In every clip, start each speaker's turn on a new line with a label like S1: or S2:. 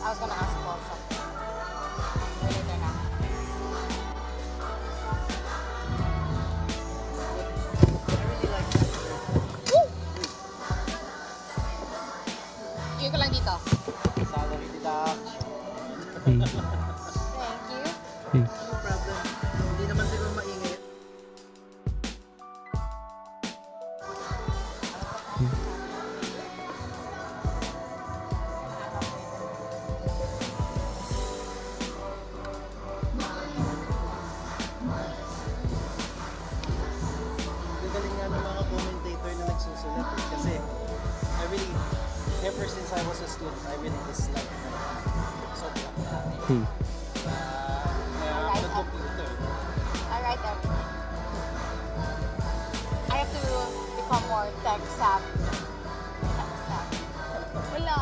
S1: I was gonna ask about something. Later na.
S2: I really like that.
S1: Cue ko lang dito.
S2: Salary deduction.
S1: Thank you.
S2: No problem. Hindi naman siguro maingay. Galing nga ng mga commentator na nagsusulat eh. Kasi I really, ever since I was a student, I really dislike so the computer.
S1: I write everything. I have to become more tech savvy. Tech savvy. Wala.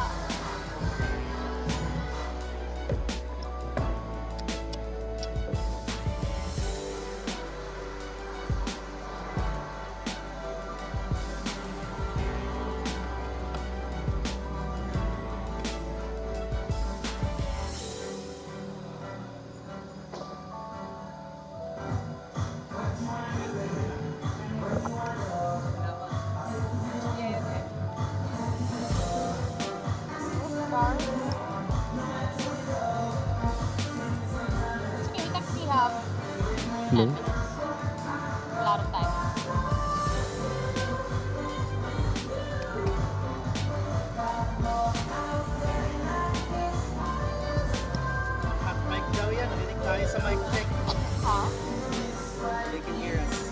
S1: Okay, we actually have 10
S3: Hello?
S1: minutes. A lot of time.
S2: Hot mic daw yan. Narinig tayo sa mic check.
S1: Huh?
S2: They can hear us.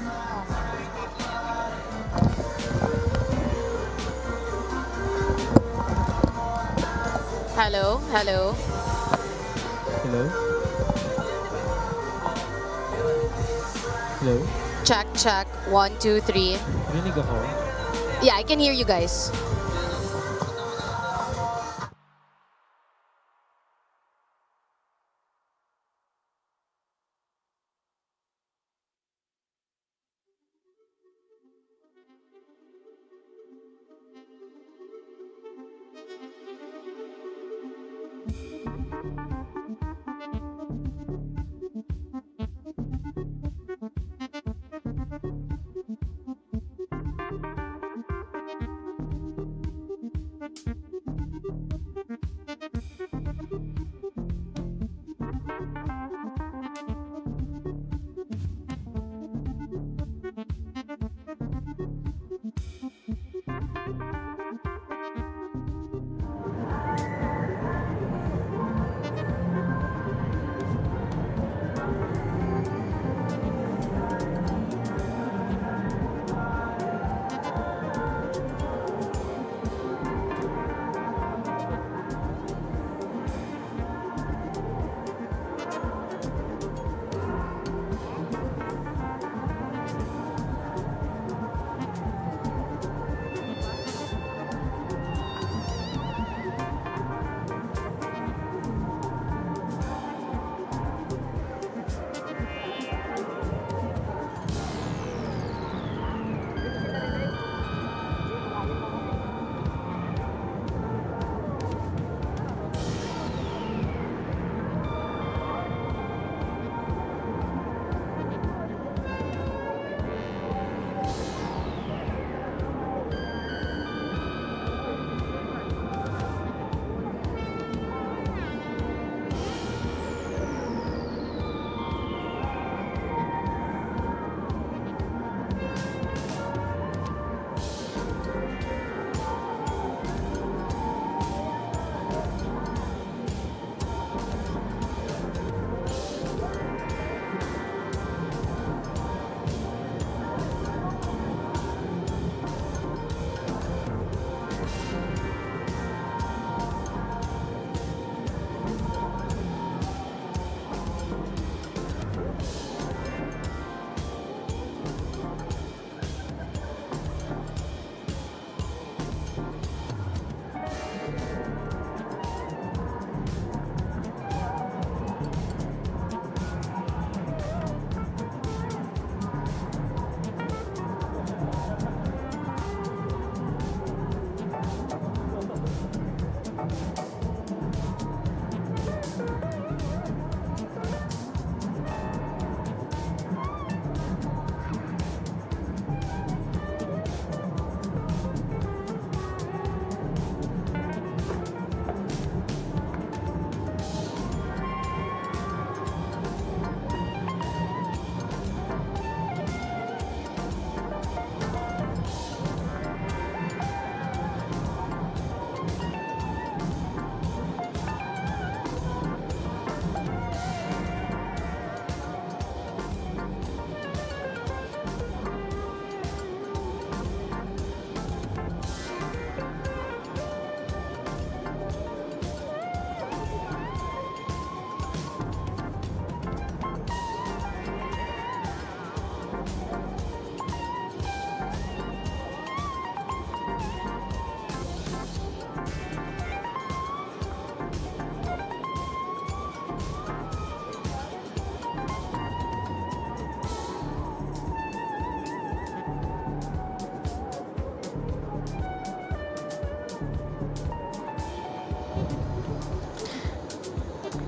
S1: Hello, hello.
S3: Hello? Hello?
S1: Check, check. 1, 2, 3.
S3: Rinig ako.
S1: Yeah, I can hear you guys.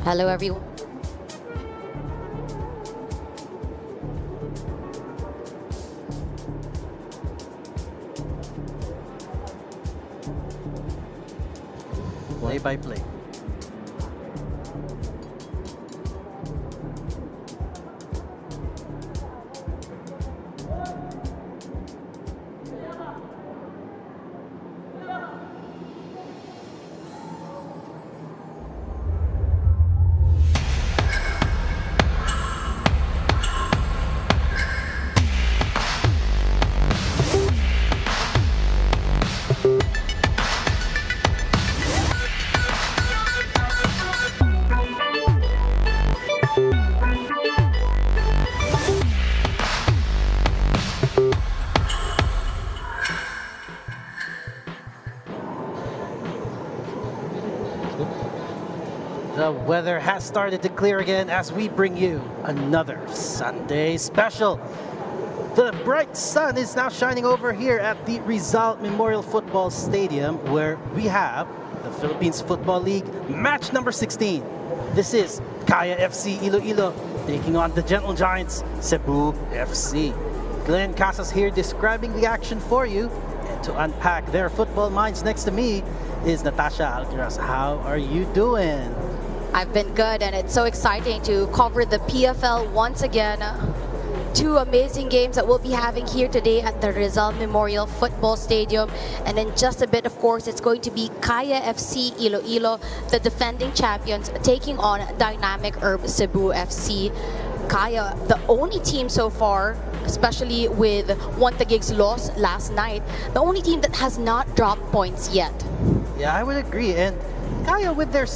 S4: Hello, everyone.
S2: Play by play. The weather has started to clear again as we bring you another Sunday special. The bright sun is now shining over here at the Rizal Memorial Football Stadium, where we have the Philippines Football League match number 16. This is Kaya FC Iloilo taking on the Gentle Giants Cebu FC. Glenn Casas here describing the action for you, and to unpack their football minds next to me is Natasha Alcaraz. How are you doing?
S4: I've been good, and it's so exciting to cover the PFL once again. Two amazing games that we'll be having here today at the Rizal Memorial Football Stadium. And in just a bit, of course, it's going to be Kaya FC Iloilo, the defending champions, taking on Dynamic Herb Cebu FC. Kaya, the only team so far, especially with Wantagig's loss last night, the only team that has not dropped points yet.
S2: Yeah, I would agree. And Kaya, with their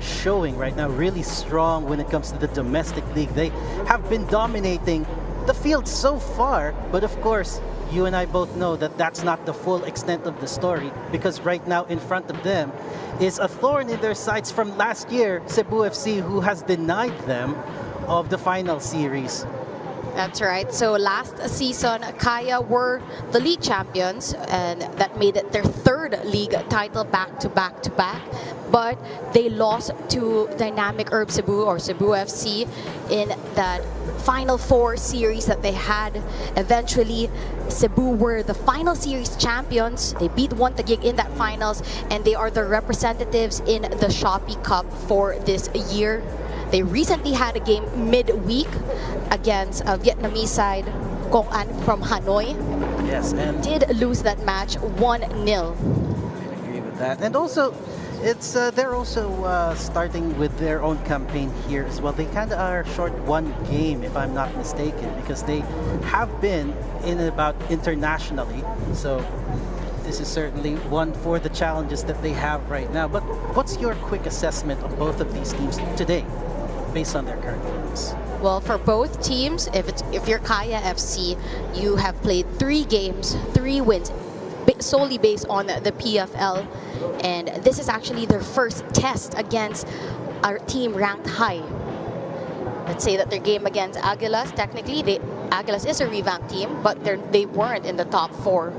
S2: showing right now, really strong when it comes to the domestic league. They have been dominating the field so far, but of course, you and I both know that that's not the full extent of the story, because right now in front of them is a thorn in their sides from last year, Cebu FC, who has denied them of the final series.
S4: That's right. So last season, Kaya were the league champions, and that made it their third league title back to back to back. But they lost to Dynamic Herb Cebu, or Cebu FC, in that Final Four series that they had. Eventually, Cebu were the final series champions. They beat Wantagig in that finals, and they are the representatives in the Shopee Cup for this year. They recently had a game midweek against a Vietnamese side, Kong An from Hanoi.
S2: Yes, and
S4: Did lose that match 1-0.
S2: I agree with that. And also, it's they're also starting with their own campaign here as well. They kind of are short one game, if I'm not mistaken, because they have been in about internationally. So this is certainly one for the challenges that they have right now. But what's your quick assessment of both of these teams today, based on their current forms?
S4: Well, for both teams, if you're Kaya FC, you have played 3 games, 3 wins, solely based on the PFL, and this is actually their first test against our team ranked high. Let's say that their game against Aguilas, technically, Aguilas is a revamped team, but they weren't in the top 4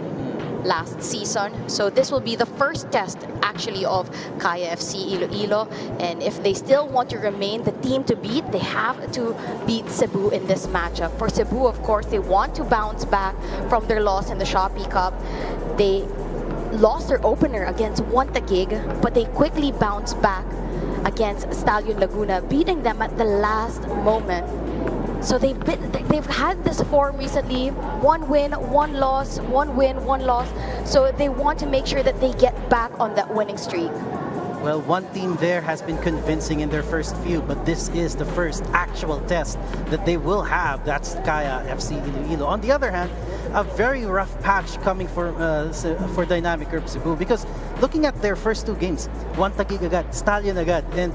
S4: last season. So this will be the first test actually of Kaya FC Iloilo, and if they still want to remain the team to beat, they have to beat Cebu in this matchup. For Cebu, of course, they want to bounce back from their loss in the Shopee Cup. They lost their opener against Wantagig, but they quickly bounced back against Stallion Laguna, beating them at the last moment. So they've had this form recently, 1 win, 1 loss, 1 win, 1 loss. So they want to make sure that they get back on that winning streak.
S2: Well, one team there has been convincing in their first few, but this is the first actual test that they will have. That's Kaya FC Iloilo. On the other hand, a very rough patch coming for Dynamic Herb Cebu, because looking at their first 2 games, Wantagig agad, Stallion agad, and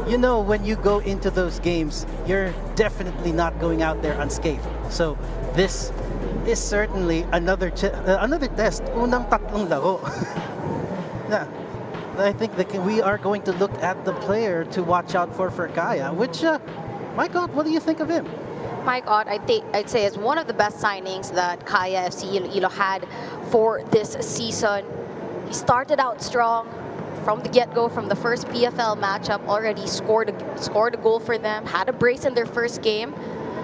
S2: you know when you go into those games, you're definitely not going out there unscathed. So this is certainly another test. Unang tatlong laro. Yeah. I think that we are going to look at the player to watch out for Kaya, which, my God, what do you think of him?
S4: My God, I'd say it's one of the best signings that Kaya FC Iloilo had for this season. He started out strong from the get-go, from the first PFL matchup, already scored a goal for them, had a brace in their first game,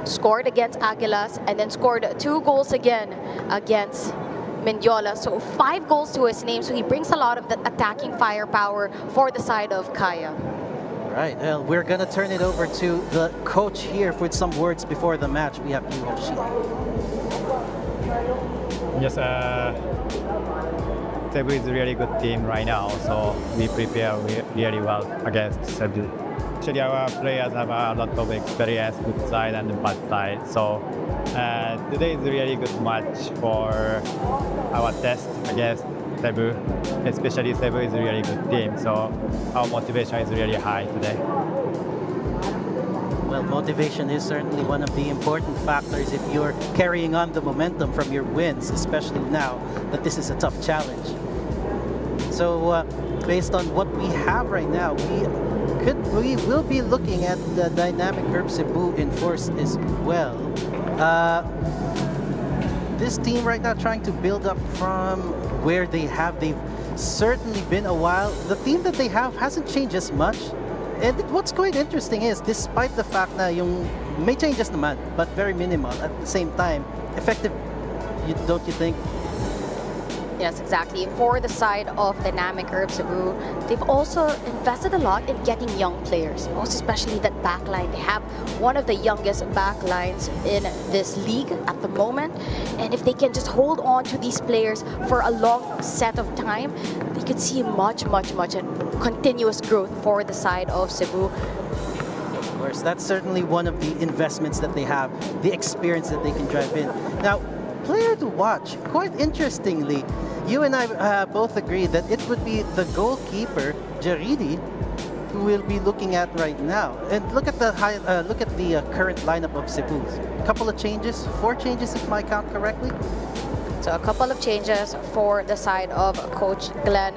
S4: scored against Aguilas, and then scored 2 goals again against Mendiola. So 5 goals to his name, so he brings a lot of the attacking firepower for the side of Kaya.
S2: Right, well, we're going to turn it over to the coach here with some words before the match. We have Yu Hoshi.
S5: Yes, CEBU is a really good team right now, so we prepare really well against CEBU. Actually, our players have a lot of experience, good side and bad side. So today is a really good match for our test against CEBU. Especially CEBU is a really good team, so our motivation is really high today.
S2: Well, motivation is certainly one of the important factors if you're carrying on the momentum from your wins, especially now that this is a tough challenge. So based on what we have right now, we will be looking at the dynamic Herb Cebu in force as well. This team right now trying to build up from where they've certainly been a while. The team that they have hasn't changed as much. And what's quite interesting is, despite the fact na yung may changes naman, but very minimal, at the same time, effective, don't you think?
S4: Yes, exactly. For the side of Dynamic Herb Cebu, they've also invested a lot in getting young players, most especially that backline. They have one of the youngest backlines in this league at the moment. And if they can just hold on to these players for a long set of time, we could see much continuous growth for the side of Cebu.
S2: Of course, that's certainly one of the investments that they have, the experience that they can drive in. Now, player to watch, quite interestingly, you and I both agree that it would be the goalkeeper, Jaridi, who we'll be looking at right now. And look at the current lineup of Cebu. A couple of changes, 4 changes if I count correctly.
S4: So a couple of changes for the side of Coach Glenn.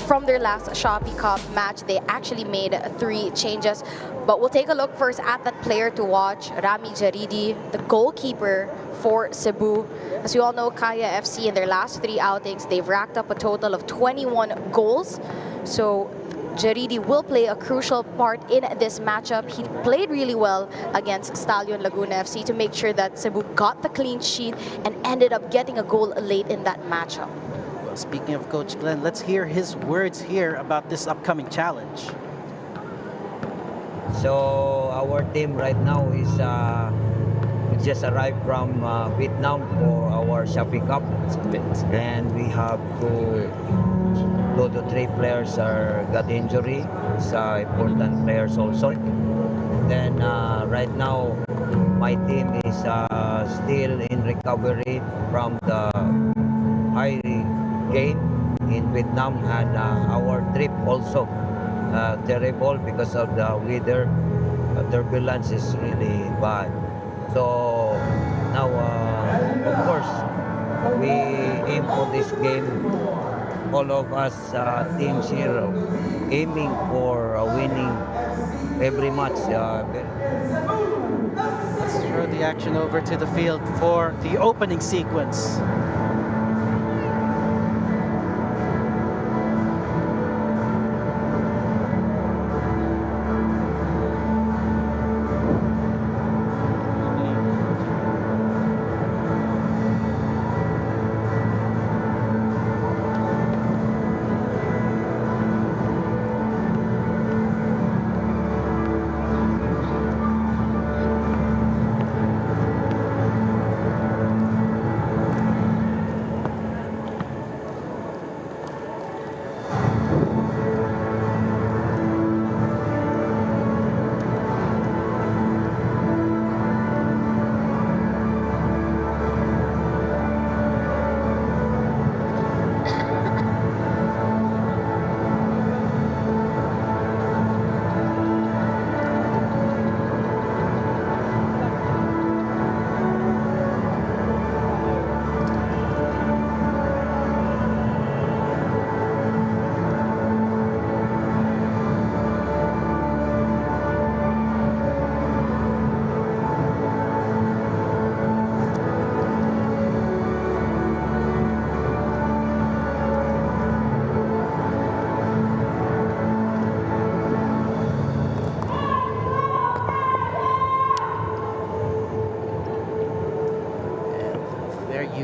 S4: From their last Shopee Cup match, they actually made 3 changes. But we'll take a look first at that player to watch, Rami Jaridi, the goalkeeper for Cebu. As you all know, Kaya FC in their last 3 outings, they've racked up a total of 21 goals. So Jaridi will play a crucial part in this matchup. He played really well against Stallion Laguna FC to make sure that Cebu got the clean sheet and ended up getting a goal late in that matchup.
S2: Well, speaking of Coach Glenn, let's hear his words here about this upcoming challenge.
S6: So our team right now is we just arrived from Vietnam for our Shopee Cup, and we have 2 to 3 players got injury. It's important players also. Then right now my team is still in recovery from the high gain in Vietnam, and our trip also terrible because of the weather. Turbulence is really bad. So now of course we aim for this game. All of us teams here aiming for winning every match.
S2: Let's throw the action over to the field for the opening sequence.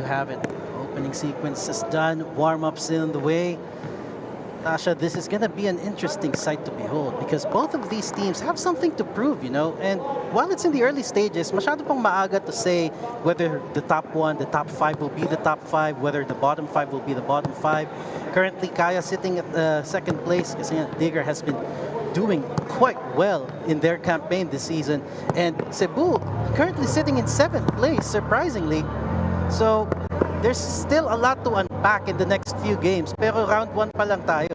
S2: have it. Opening sequence is done. Warm-ups in the way. Tasha, this is going to be an interesting sight to behold because both of these teams have something to prove, you know. And while it's in the early stages, masyado pang maaga to say whether the top one, the top five will be the top five, whether the bottom five will be the bottom five. Currently, Kaya sitting at second place because Digger has been doing quite well in their campaign this season. And Cebu currently sitting in seventh place, surprisingly. So there's still a lot to unpack in the next few games. Pero round 1 pa lang tayo.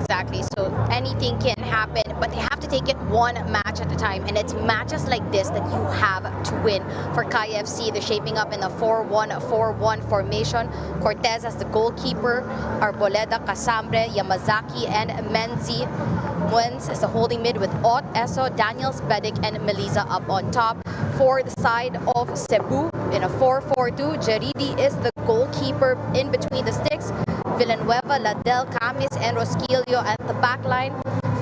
S4: Exactly. So anything can happen, but they have to take it one match at a time. And it's matches like this that you have to win. For Kaya FC, they're shaping up in a 4-1-4-1 formation. Cortez as the goalkeeper, Arboleda, Casambre, Yamazaki, and Menzi. Muenz is the holding mid with Ot, Eso, Daniels, Bedic, and Melisa up on top. For the side of Cebu, in a 4-4-2, Jaridi is the goalkeeper in between the sticks. Villanueva, Ladel, Camis, and Rosquillo at the back line.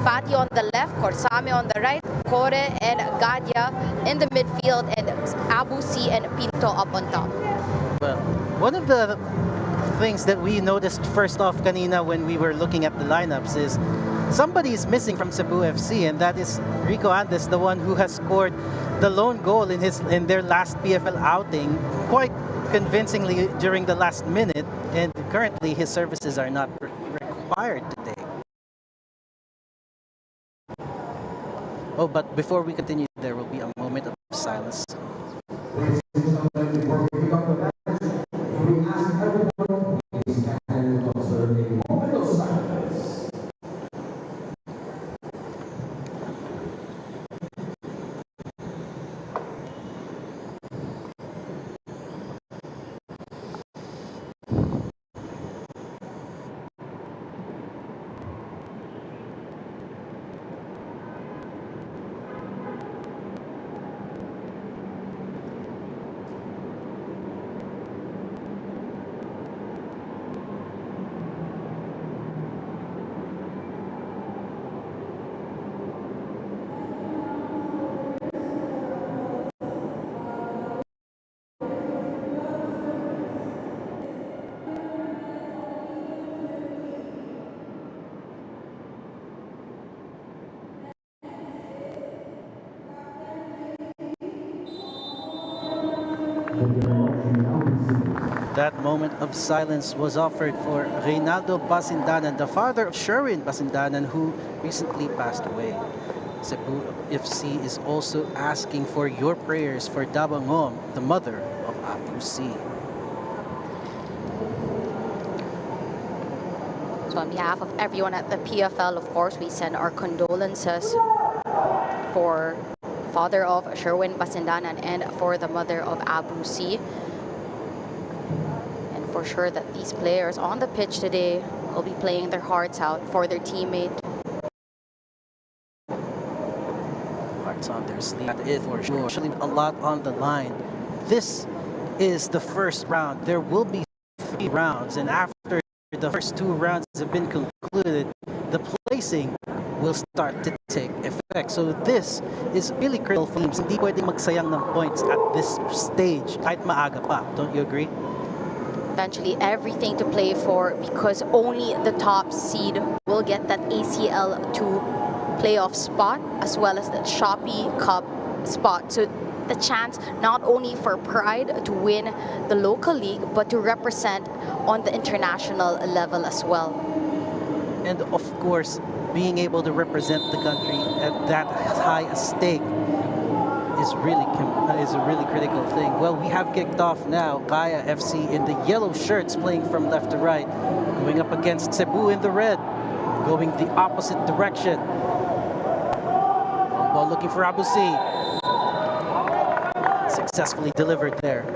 S4: Fati on the left, Corsame on the right, Core and Gadia in the midfield, and Abu C and Pinto up on top.
S2: Well, one of the things that we noticed first off kanina when we were looking at the lineups is somebody is missing from Cebu FC, and that is Rico Andes, the one who has scored the lone goal in their last PFL outing quite convincingly during the last minute, and currently his services are not required today. Oh, but before we continue, there will be a moment of silence. That moment of silence was offered for Reynaldo Basindanan, the father of Sherwin Basindanan, who recently passed away. Cebu FC is also asking for your prayers for Dabangom, the mother of Abu C.
S4: So on behalf of everyone at the PFL, of course, we send our condolences for father of Sherwin Basindanan and for the mother of Abu C. For sure that these players on the pitch today will be playing their hearts out for their teammate.
S2: Hearts on their sleeve. That is for sure. Actually, a lot on the line. This is the first round. There will be 3 rounds, and after the first 2 rounds have been concluded, the placing will start to take effect. So this is really critical for teams. Hindi pwedeng magsayang ng points at this stage kahit maaga pa. Don't you agree?
S4: Eventually everything to play for, because only the top seed will get that ACL2 playoff spot as well as the Shopee Cup spot. So the chance not only for Pride to win the local league but to represent on the international level as well.
S2: And of course, being able to represent the country at that high a stake is a really critical thing. Well, we have kicked off now. Kaya FC in the yellow shirts playing from left to right, going up against Cebu in the red, going the opposite direction. Ball looking for Abu C. Successfully delivered there.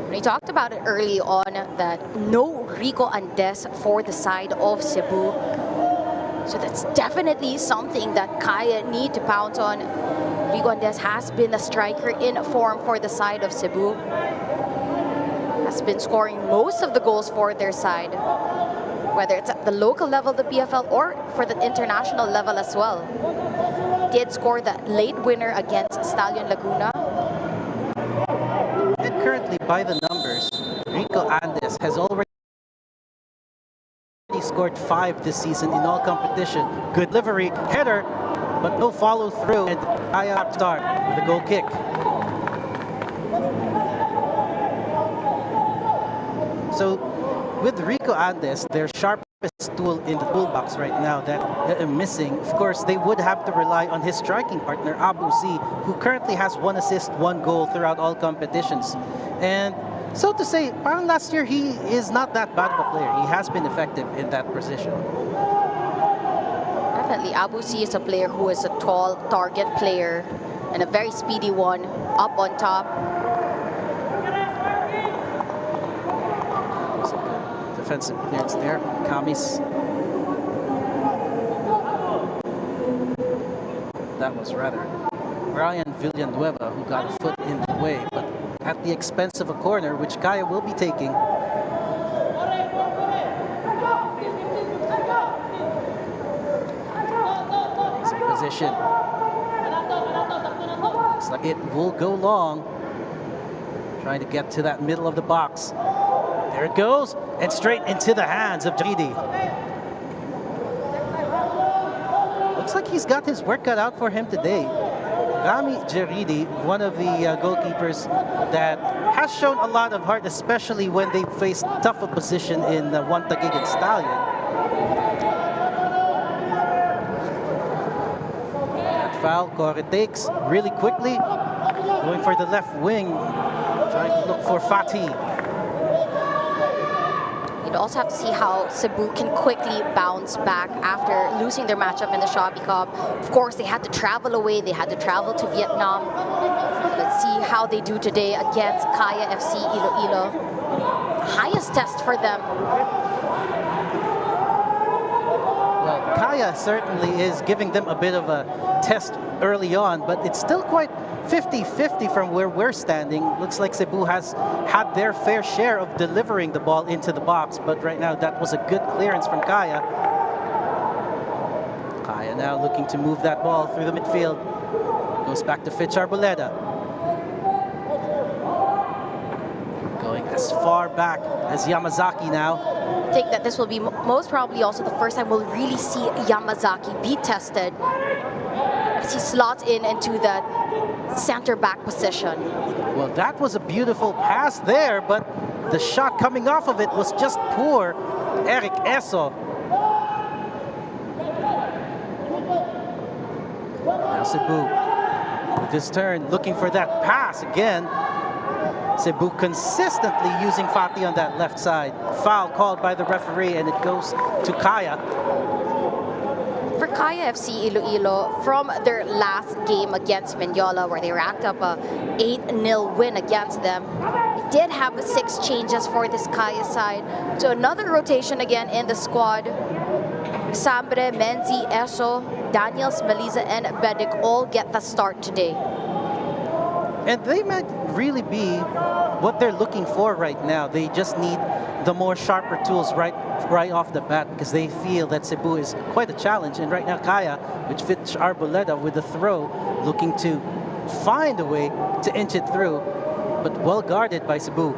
S4: We talked about it early on that no Rico Andes for the side of Cebu. So that's definitely something that Kaya need to pounce on. Rico Andes has been a striker in form for the side of Cebu. Has been scoring most of the goals for their side, whether it's at the local level, the PFL, or for the international level as well. Did score that late winner against Stallion Laguna.
S2: And currently, by the numbers, Rico Rico Andes has already scored 5 this season in all competition. Good delivery, header, but no follow through, and Kaya start with a goal kick. So with Rico Andes, their sharpest tool in the toolbox right now that missing, of course, they would have to rely on his striking partner, Abu Z, who currently has 1 assist, 1 goal throughout all competitions. And so to say, parang last year, he is not that bad of a player. He has been effective in that position.
S4: Definitely, Abu Z is a player who is a tall target player and a very speedy one, up on top.
S2: Defensive clearance there, Kamis. That was rather Brian Villanueva who got a foot in the way, but at the expense of a corner, which Kaya will be taking. He's in position. Looks like it will go long. Trying to get to that middle of the box. There it goes, and straight into the hands of Jaridi. Looks like he's got his work cut out for him today. Rami Jaridi, one of the goalkeepers that has shown a lot of heart, especially when they face tough opposition in One Taguig and Stallion. That foul, Corre takes really quickly, going for the left wing, trying to look for Fatih.
S4: You'd also have to see how Cebu can quickly bounce back after losing their matchup in the Shopee Cup. Of course, they had to travel away. They had to travel to Vietnam. Let's see how they do today against Kaya FC Iloilo. Highest test for them.
S2: Well, Kaya certainly is giving them a bit of a test early on, but it's still quite 50-50 from where we're standing. Looks like Cebu has had their fair share of delivering the ball into the box, but right now that was a good clearance from Kaya. Kaya now looking to move that ball through the midfield. Goes back to Fitch Arboleda. Going as far back as Yamazaki now.
S4: I think that this will be most probably also the first time we'll really see Yamazaki be tested as he slots into that center back position.
S2: Well, that was a beautiful pass there, but the shot coming off of it was just poor. Eric Eso. Now Cebu with his turn, looking for that pass again. Cebu consistently using Fatih on that left side. Foul called by the referee, and it goes to Kaya.
S4: For Kaya FC Iloilo, from their last game against Mendiola, where they racked up a 8-0 win against them, they did have 6 changes for this Kaya side. So another rotation again in the squad. Sambre, Menzi, Eso, Daniels, Maliza, and Bedic all get the start today.
S2: And they might really be what they're looking for right now. They just need the more sharper tools right off the bat, because they feel that Cebu is quite a challenge. And right now Kaya, which fits Arboleda with the throw, looking to find a way to inch it through, but well guarded by Cebu.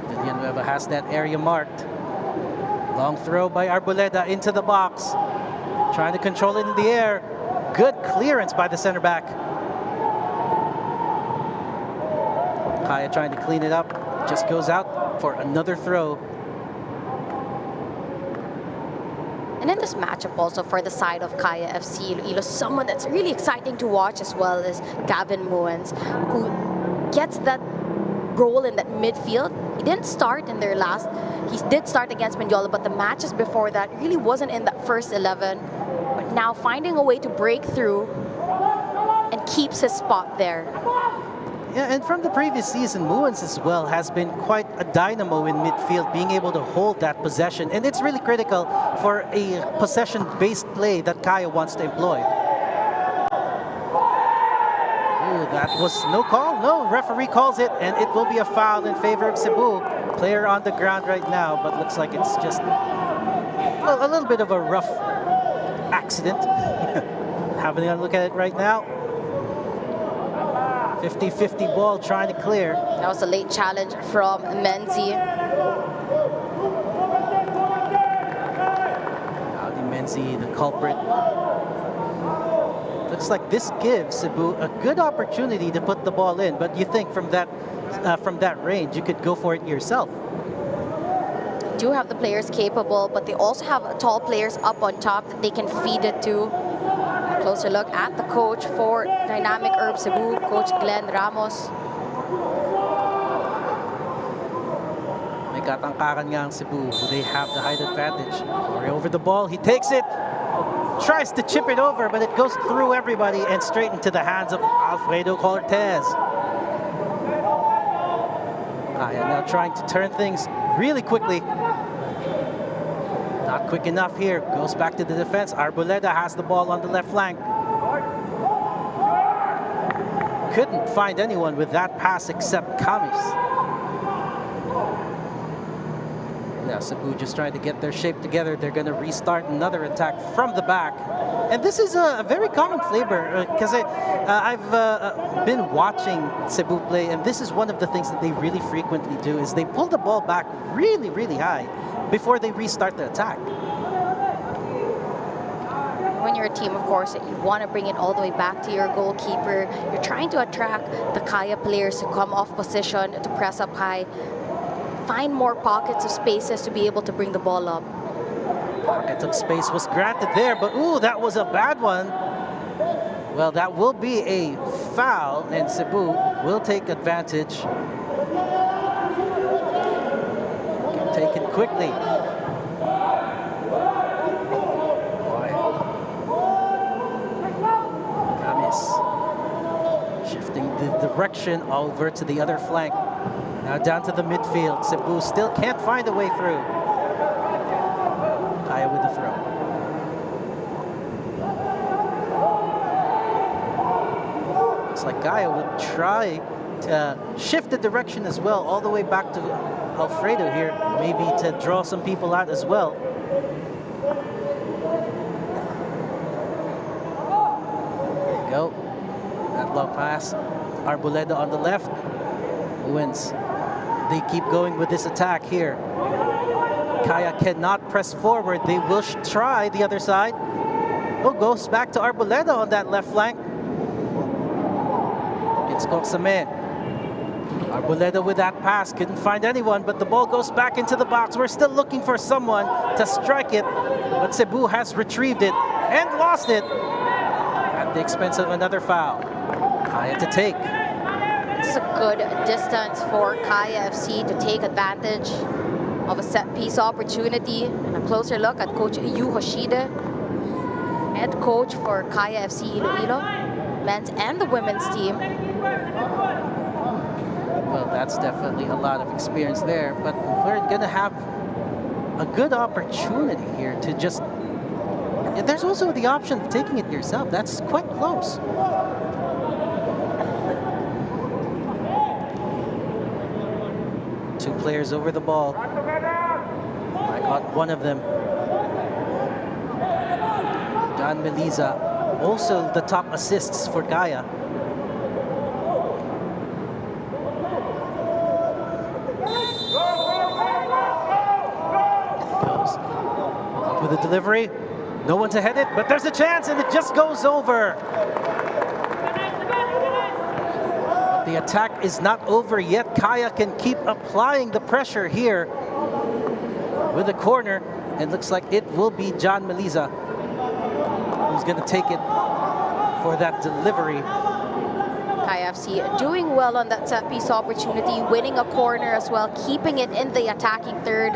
S2: Villanueva has that area marked. Long throw by Arboleda into the box. Trying to control it in the air. Good clearance by the center back. Kaya trying to clean it up. Just goes out for another throw.
S4: And in this matchup also for the side of Kaya FC Iloilo, someone that's really exciting to watch as well is Gavin Muens, who gets that role in that midfield. He didn't start in their last. He did start against Mendiola, but the matches before that really wasn't in that first 11. But now finding a way to break through and keeps his spot there.
S2: Yeah, and from the previous season, Muens as well has been quite a dynamo in midfield, being able to hold that possession. And it's really critical for a possession-based play that Kaya wants to employ. Ooh, that was no call. No, referee calls it, and it will be a foul in favor of Cebu. Player on the ground right now, but looks like it's just a little bit of a rough accident. Having a look at it right now. 50-50 ball trying to clear.
S4: That was a late challenge from Menzi.
S2: Audi Menzi, the culprit. Looks like this gives Cebu a good opportunity to put the ball in, but you think from that range, you could go for it yourself.
S4: Do have the players capable, but they also have tall players up on top that they can feed it to. A closer look at the coach for Dynamic Herb Cebu, Coach Glenn Ramos.
S2: May katangkaran nga ang Cebu. They have the height advantage. Corey over the ball, he takes it, tries to chip it over, but it goes through everybody and straight into the hands of Alfredo Cortez. Kaya now trying to turn things really quickly. Not quick enough here. Goes back to the defense. Arboleda has the ball on the left flank. Couldn't find anyone with that pass except Kamis. Now Cebu just trying to get their shape together. They're going to restart another attack from the back. And this is a very common flavor because I've been watching Cebu play, and this is one of the things that they really frequently do is they pull the ball back really, really high before they restart the attack.
S4: When you're a team, of course, you want to bring it all the way back to your goalkeeper. You're trying to attract the Kaya players to come off position, to press up high, find more pockets of spaces to be able to bring the ball up.
S2: Pocket of space was granted there, but ooh, that was a bad one. Well, that will be a foul, and Cebu will take advantage. Taken quickly. Kamis shifting the direction over to the other flank. Now down to the midfield. Cebu still can't find a way through. Kaya with the throw. Looks like Kaya would try to shift the direction as well, all the way back to Alfredo here, maybe to draw some people out as well. There you go. That low pass. Arboleda on the left wins. They keep going with this attack here. Kaya cannot press forward. They will try the other side. Oh, goes back to Arboleda on that left flank. It's Koksame. Arboleda with that pass. Couldn't find anyone, but the ball goes back into the box. We're still looking for someone to strike it, but Cebu has retrieved it and lost it at the expense of another foul. Kaya to take.
S4: This is a good distance for Kaya FC to take advantage of a set-piece opportunity. And a closer look at Coach Yu Hoshide, head coach for Kaya FC Iloilo, men's and the women's team.
S2: Well, that's definitely a lot of experience there, but we're going to have a good opportunity here to just... There's also the option of taking it yourself. That's quite close. Two players over the ball. I got one of them. John Meliza, also the top assists for Kaya. Goes up with the delivery. No one to head it, but there's a chance and it just goes over. The attack is not over yet. Kaya can keep applying the pressure here with the corner, and looks like it will be John Meliza who's going to take it for that delivery.
S4: Kaya FC doing well on that set-piece opportunity, winning a corner as well, keeping it in the attacking third.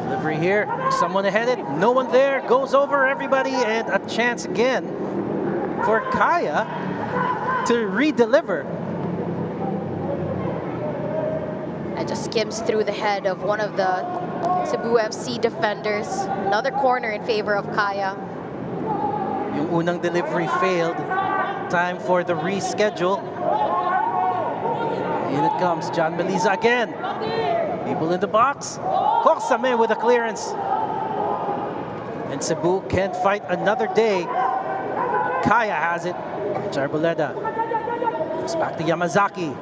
S2: Delivery here, someone ahead it, no one there, goes over everybody, and a chance again for Kaya to re-deliver.
S4: It just skims through the head of one of the Cebu FC defenders. Another corner in favor of Kaya.
S2: Yung unang delivery failed. Time for the reschedule. In it comes John Meliza again. People in the box. Koksame with a clearance. And Cebu can't fight another day. Kaya has it. Arboleda. It's back to Yamazaki.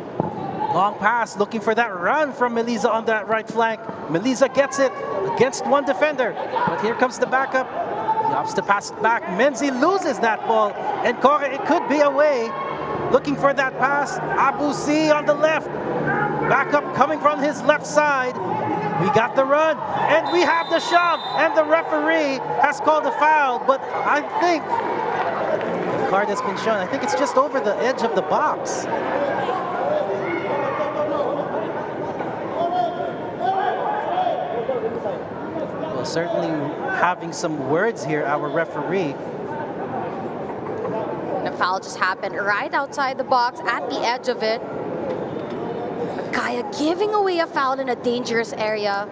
S2: Long pass, looking for that run from Melisa on that right flank. Melisa gets it against one defender. But here comes the backup. He opts to pass it back. Menzi loses that ball. And Kore, it could be away. Looking for that pass. Abusi on the left. Backup coming from his left side. We got the run. And we have the shove. And the referee has called a foul. But I think the card has been shown. I think it's just over the edge of the box. Well, certainly having some words here, our referee.
S4: The foul just happened right outside the box at the edge of it. Kaya giving away a foul in a dangerous area.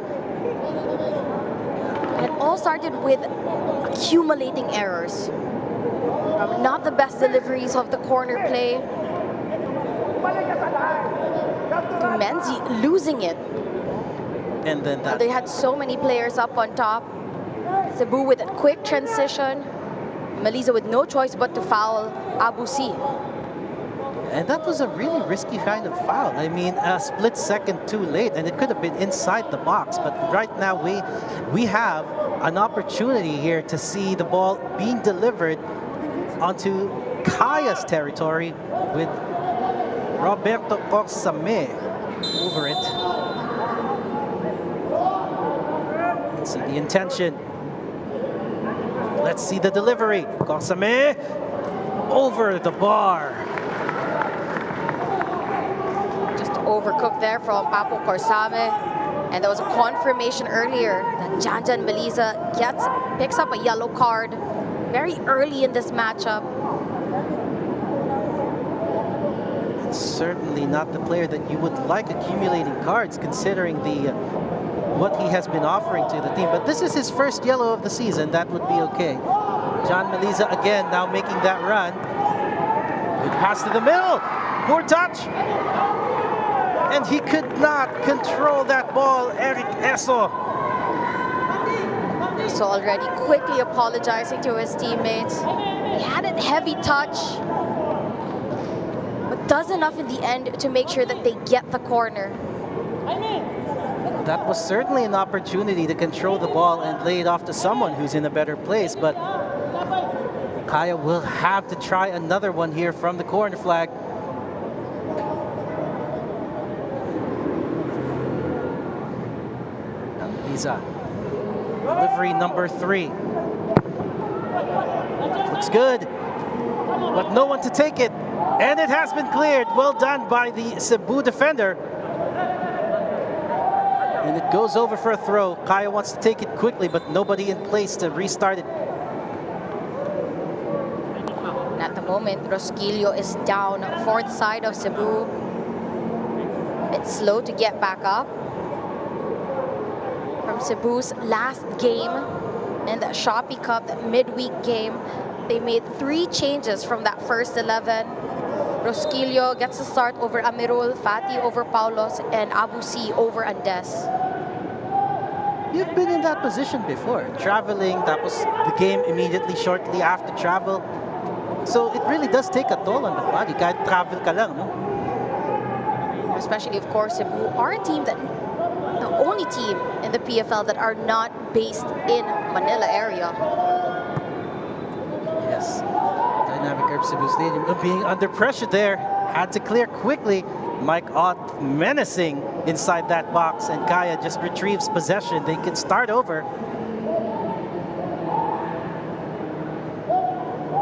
S4: And it all started with accumulating errors. Not the best deliveries of the corner play. To Menzi losing it.
S2: And then that.
S4: They had so many players up on top. CEBU with a quick transition. Melisa with no choice but to foul Abusi.
S2: And that was a really risky kind of foul. I mean, a split second too late, and it could have been inside the box. But right now, we have an opportunity here to see the ball being delivered onto Kaya's territory with Roberto Corsame over it. Let's see the intention. Let's see the delivery. Corsame over the bar.
S4: Just overcooked there from Papo Corsame. And there was a confirmation earlier that Janjan Melisa picks up a yellow card very early in this matchup.
S2: Certainly not the player that you would like accumulating cards, considering the what he has been offering to the team. But this is his first yellow of the season. That would be okay. John Melisa again now making that run. Good pass to the middle. Poor touch. And he could not control that ball, Eric Eso.
S4: So already quickly apologizing to his teammates. He had a heavy touch, but does enough in the end to make sure that they get the corner.
S2: That was certainly an opportunity to control the ball and lay it off to someone who's in a better place, but Kaya will have to try another one here from the corner flag. Melisa, delivery number 3. Looks good, but no one to take it. And it has been cleared. Well done by the CEBU defender. And it goes over for a throw. Kaya wants to take it quickly, but nobody in place to restart it.
S4: At the moment, Rosquillo is down for the side of CEBU. It's slow to get back up. From CEBU's last game in the Shopee Cup, the midweek game, they made 3 changes from that first 11. Rosquillo gets a start over Amirul, Fati over Paulos, and Abusi over Andes.
S2: You've been in that position before. Traveling, that was the game immediately shortly after travel. So it really does take a toll on the body. Kahit travel ka lang, no?
S4: Especially, of course, CEBU are a team that, the only team in the PFL that are not based in Manila area.
S2: Yes. Dynamic Herb Cebu Stadium being under pressure there. Had to clear quickly. Mike Ott menacing inside that box, and Kaya just retrieves possession. They can start over.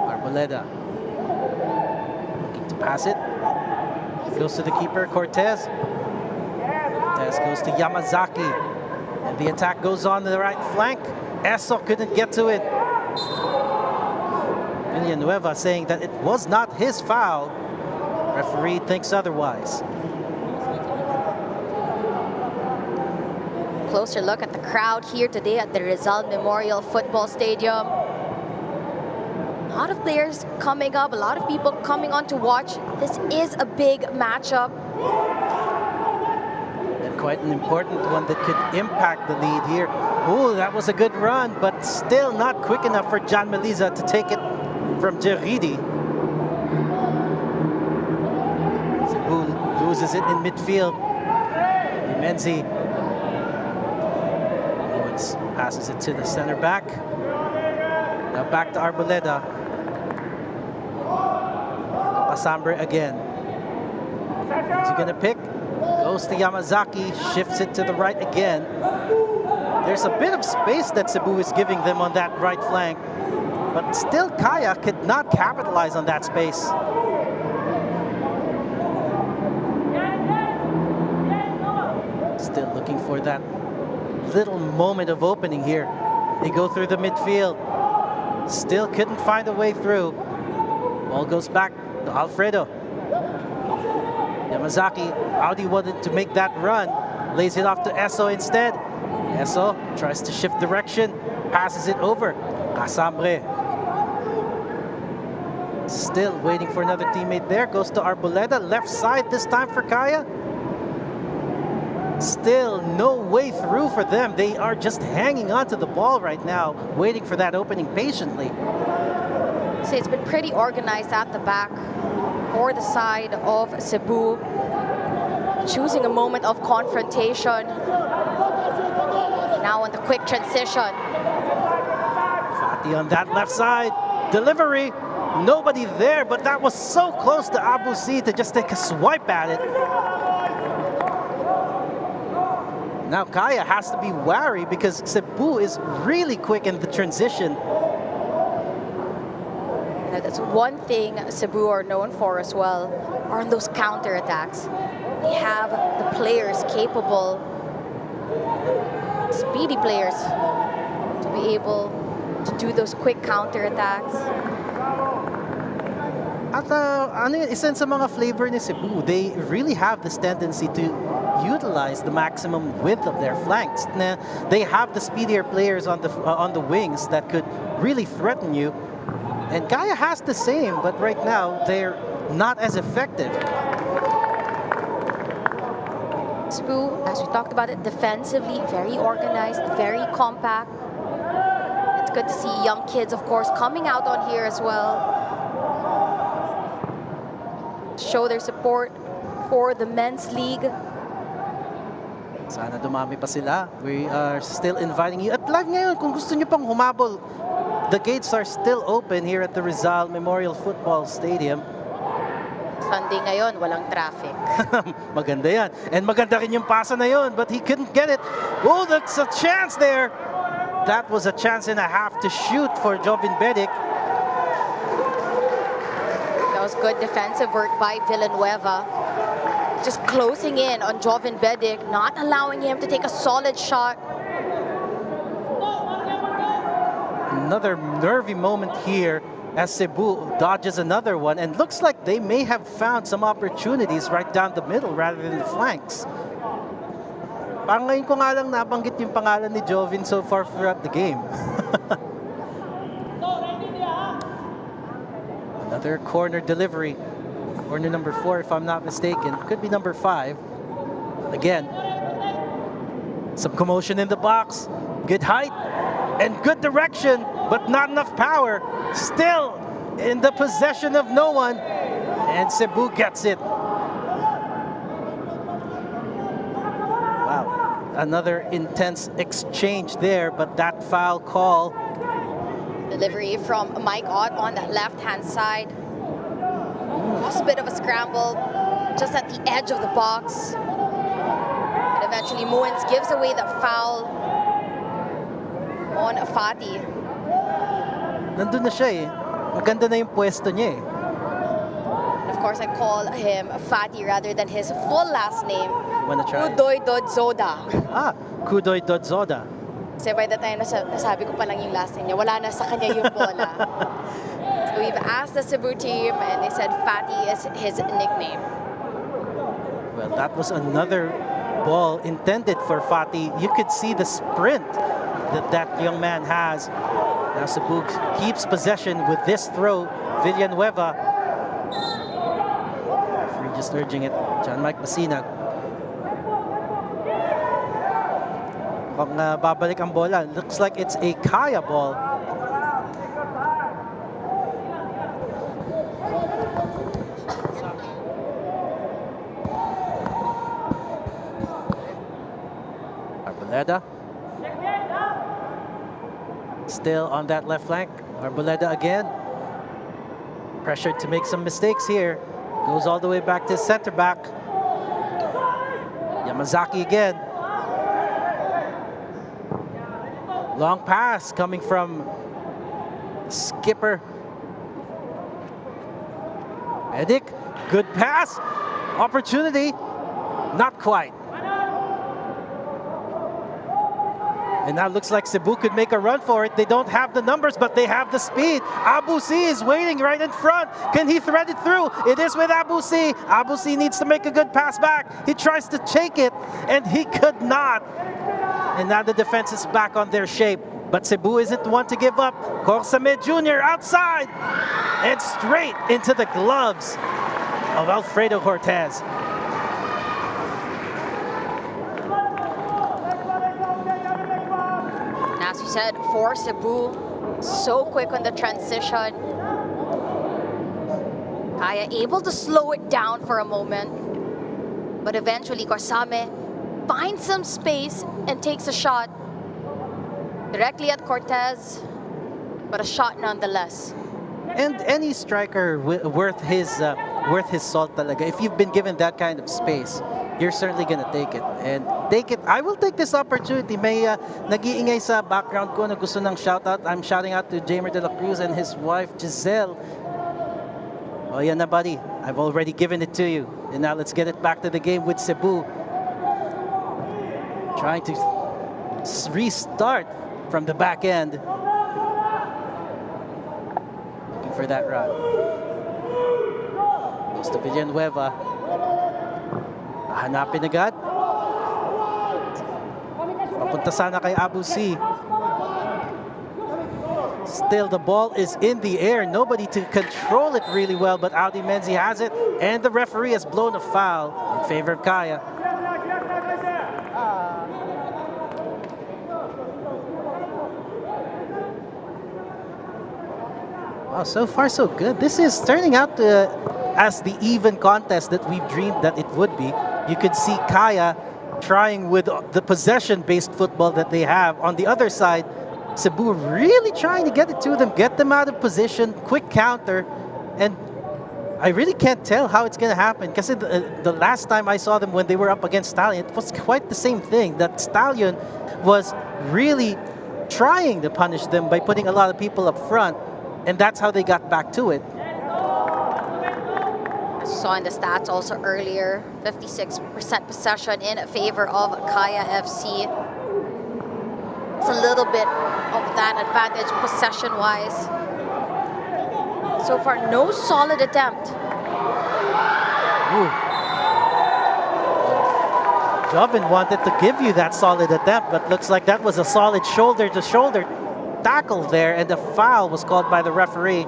S2: Arboleda looking to pass it. Goes to the keeper, Cortez. Cortez goes to Yamazaki. And the attack goes on the right flank. Eso couldn't get to it. Villanueva saying that it was not his foul. Referee thinks otherwise.
S4: Closer look at the crowd here today at the Rizal Memorial Football Stadium. A lot of players coming up, a lot of people coming on to watch. This is a big matchup.
S2: And quite an important one that could impact the lead here. Oh, that was a good run, but still not quick enough for John Melisa to take it from Jeridi. Cebu loses it in midfield. Menzi passes it to the center back. Now back to Arboleda. Casambre again. Who's he gonna pick? Goes to Yamazaki, shifts it to the right again. There's a bit of space that Cebu is giving them on that right flank, but still Kaya could not capitalize on that space. Still looking for that little moment of opening here. They go through the midfield. Still couldn't find a way through. Ball goes back to Alfredo. Yamazaki, Audi wanted to make that run. Lays it off to Esso instead. Esso tries to shift direction. Passes it over. Casambre. Still waiting for another teammate there. Goes to Arboleda. Left side this time for Kaya. Still no way through for them. They are just hanging on to the ball right now, waiting for that opening patiently.
S4: So it's been pretty organized at the back or the side of Cebu. Choosing a moment of confrontation. Now on the quick transition.
S2: Fati on that left side. Delivery. Nobody there, but that was so close to Abu C to just take a swipe at it. Now Kaya has to be wary because Cebu is really quick in the transition.
S4: Now that's one thing Cebu are known for as well, are on those counterattacks. They have the players capable, speedy players, to be able to do those quick counterattacks.
S2: At isa sa mga flavor ni Cebu, they really have this tendency to utilize the maximum width of their flanks. They have the speedier players on the wings that could really threaten you. And Kaya has the same, but right now they're not as effective.
S4: Cebu, as we talked about it, defensively very organized, very compact. It's good to see young kids, of course, coming out on here as well. Show their support for the men's league.
S2: Sana dumami pa sila. We are still inviting you. At live ngayon, kung gusto nyo pang humabol, the gates are still open here at the Rizal Memorial Football Stadium.
S4: Sunday ngayon, walang traffic.
S2: Maganda yan. And maganda rin yung pasa na yun, but he couldn't get it. Oh, that's a chance there. That was a chance and a half to shoot for Jovin Bedic.
S4: That was good defensive work by Villanueva. Just closing in on Jovin Bedic, not allowing him to take a solid shot.
S2: Another nervy moment here as Cebu dodges another one, and looks like they may have found some opportunities right down the middle rather than the flanks. Parang ngayon ko nga lang nabanggit yung pangalan ni Jovin so far throughout the game. Another corner delivery. Corner number 4, if I'm not mistaken. Could be number 5. Again, some commotion in the box. Good height and good direction, but not enough power. Still in the possession of no one. And Cebu gets it. Wow. Another intense exchange there, but that foul call.
S4: Delivery from Mike Ott on that left-hand side. Just a bit of a scramble, just at the edge of the box. And eventually Muins gives away the foul on Fati.
S2: Nandun na siya eh. Maganda na yung pwesto niya eh.
S4: And of course, I call him Fati rather than his full last name.
S2: Wanna try?
S4: Udoy Dodzoda.
S2: Ah, Kudoy Dodzoda.
S4: Kasi by the time nasabi ko pa lang yung last name niya, wala na sa kanya yung bola. So we've asked the Cebu team and they said Fati is his nickname.
S2: Well, that was another ball intended for Fati. You could see the sprint that young man has. Now Cebu keeps possession with this throw. Villanueva. Referee just urging it. John Mike Basinag. Pag babalik ang bola, looks like it's a Kaya ball. Arboleda. Still on that left flank. Arboleda again. Pressured to make some mistakes here. Goes all the way back to center back. Yamazaki again. Long pass coming from skipper. Medic, good pass. Opportunity, not quite. And now it looks like Cebu could make a run for it. They don't have the numbers, but they have the speed. Abu C is waiting right in front. Can he thread it through? It is with Abu C. Abu C needs to make a good pass back. He tries to take it, and he could not. And now the defense is back on their shape. But Cebu isn't one to give up. Corsame Jr. outside, and straight into the gloves of Alfredo Cortez.
S4: As you said, for Cebu, so quick on the transition. Kaya able to slow it down for a moment. But eventually, Corsame finds some space and takes a shot directly at Cortez, but a shot nonetheless.
S2: And any striker worth his salt talaga. If you've been given that kind of space, you're certainly gonna take it. And take it. I will take this opportunity. May nag-iingay sa background ko na gusto ng shoutout. I'm shouting out to Jamer de la Cruz and his wife Giselle. Oh yeah, na buddy. I've already given it to you. And now let's get it back to the game with Cebu. Trying to restart from the back end. Looking for that run. Goes to Villanueva. Hanapin agad. Papunta sana kay Abu C. Still, the ball is in the air. Nobody to control it really well, but Audi Menzi has it. And the referee has blown a foul in favor of Kaya. Wow, so far so good. This is turning out as the even contest that we've dreamed that it would be. You could see Kaya trying with the possession-based football that they have. On the other side, Cebu really trying to get it to them, get them out of position, quick counter. And I really can't tell how it's going to happen, because the last time I saw them when they were up against Stallion, it was quite the same thing. That Stallion was really trying to punish them by putting a lot of people up front, and that's how they got back to it.
S4: Saw in the stats also earlier, 56% possession in favor of Kaya FC. It's a little bit of that advantage possession-wise. So far, no solid attempt.
S2: Joven wanted to give you that solid attempt, but looks like that was a solid shoulder-to-shoulder tackle there, and the foul was called by the referee.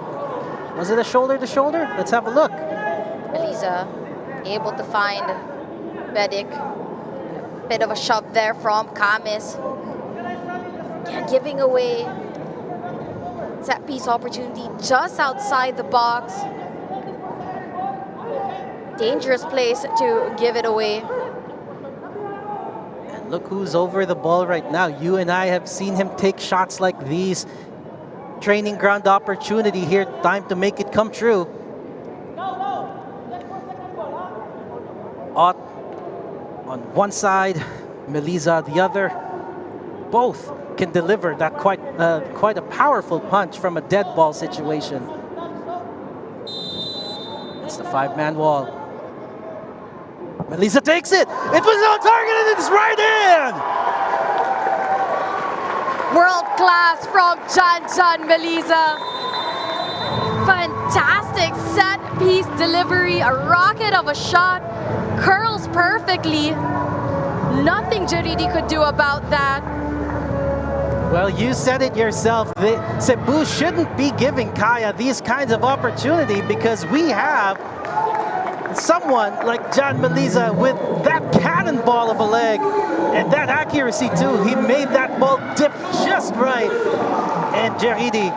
S2: Was it a shoulder-to-shoulder? Let's have a look.
S4: Eliza able to find Bedic. Bit of a shove there from Kamis. Yeah, giving away set piece opportunity just outside the box. Dangerous place to give it away.
S2: And look who's over the ball right now. You and I have seen him take shots like these. Training ground opportunity here. Time to make it come true. Ott on one side, Melisa the other. Both can deliver that quite a powerful punch from a dead ball situation. It's the five-man wall. Melisa takes it. It was on target and it's right in.
S4: World class from Jan Melisa. Fantastic set piece delivery, a rocket of a shot, curls perfectly. Nothing Jaridi could do about that.
S2: Well, you said it yourself. Cebu shouldn't be giving Kaya these kinds of opportunity, because we have someone like Jan Melisa with that cannonball of a leg and that accuracy too. He made that ball dip just right, and Jaridi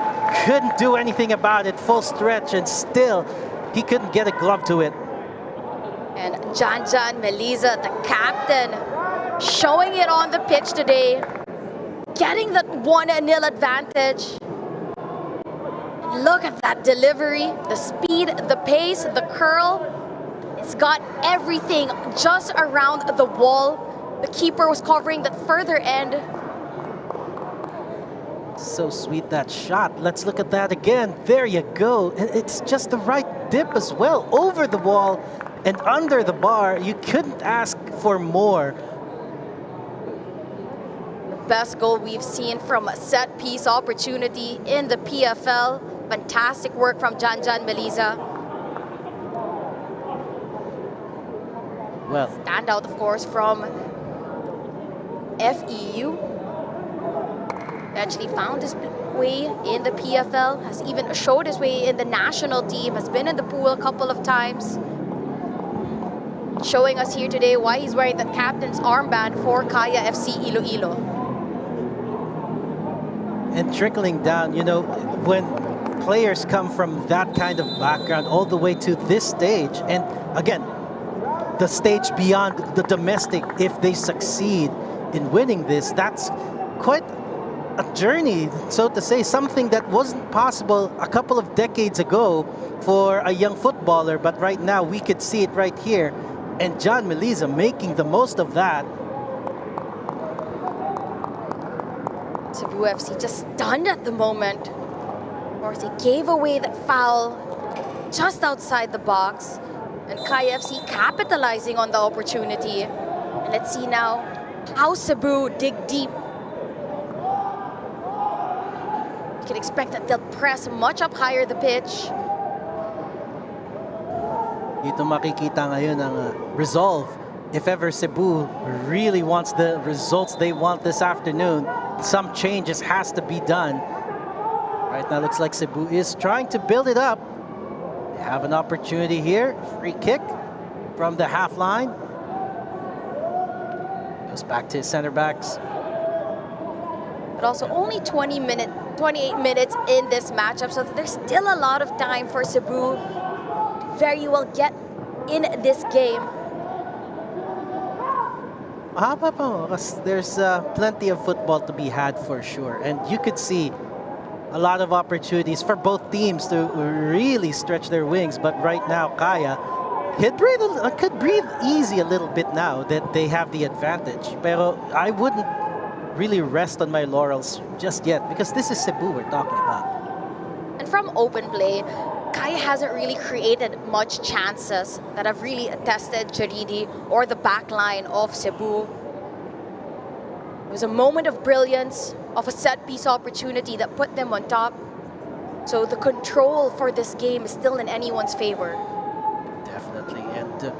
S2: couldn't do anything about it. Full stretch, and still he couldn't get a glove to it.
S4: And Jan Melisa, the captain showing it on the pitch today, getting that 1-0 advantage. Look at that delivery, the speed, the pace, the curl. It's got everything just around the wall. The keeper was covering that further end.
S2: So sweet, that shot. Let's look at that again. There you go. And it's just the right dip as well. Over the wall and under the bar. You couldn't ask for more.
S4: The best goal we've seen from a set piece opportunity in the PFL. Fantastic work from Janjan Meliza.
S2: Well,
S4: Standout, of course, from FEU. Actually found his way in the PFL, has even showed his way in the national team, has been in the pool a couple of times. Showing us here today why he's wearing the captain's armband for Kaya FC Iloilo.
S2: and trickling down, you know, when players come from that kind of background all the way to this stage, and again, the stage beyond the domestic, if they succeed in winning this, that's quite a journey, so to say, something that wasn't possible a couple of decades ago for a young footballer, but right now we could see it right here, and John Meliza making the most of that.
S4: Cebu FC just stunned at the moment. Of course, they gave away that foul just outside the box, and Kaya FC capitalizing on the opportunity. And let's see now how Cebu dig deep. You can expect that they'll press much up higher the pitch.
S2: Dito makikita ngayon ang resolve. If ever Cebu really wants the results they want this afternoon, some changes has to be done. Right now, looks like Cebu is trying to build it up. They have an opportunity here. Free kick from the half line. Goes back to his center backs.
S4: But also only 28 minutes in this matchup, so there's still a lot of time for Cebu to very well get in this game.
S2: Mahaba pa, kasi there's plenty of football to be had for sure. And you could see a lot of opportunities for both teams to really stretch their wings. But right now, Kaya could breathe easy a little bit now that they have the advantage. Pero I wouldn't really rest on my laurels just yet, because this is Cebu we're talking about.
S4: And from open play, Kaya hasn't really created much chances that have really tested Charidi or the back line of Cebu. It was a moment of brilliance, of a set-piece opportunity that put them on top. So the control for this game is still in anyone's favor.
S2: Definitely. And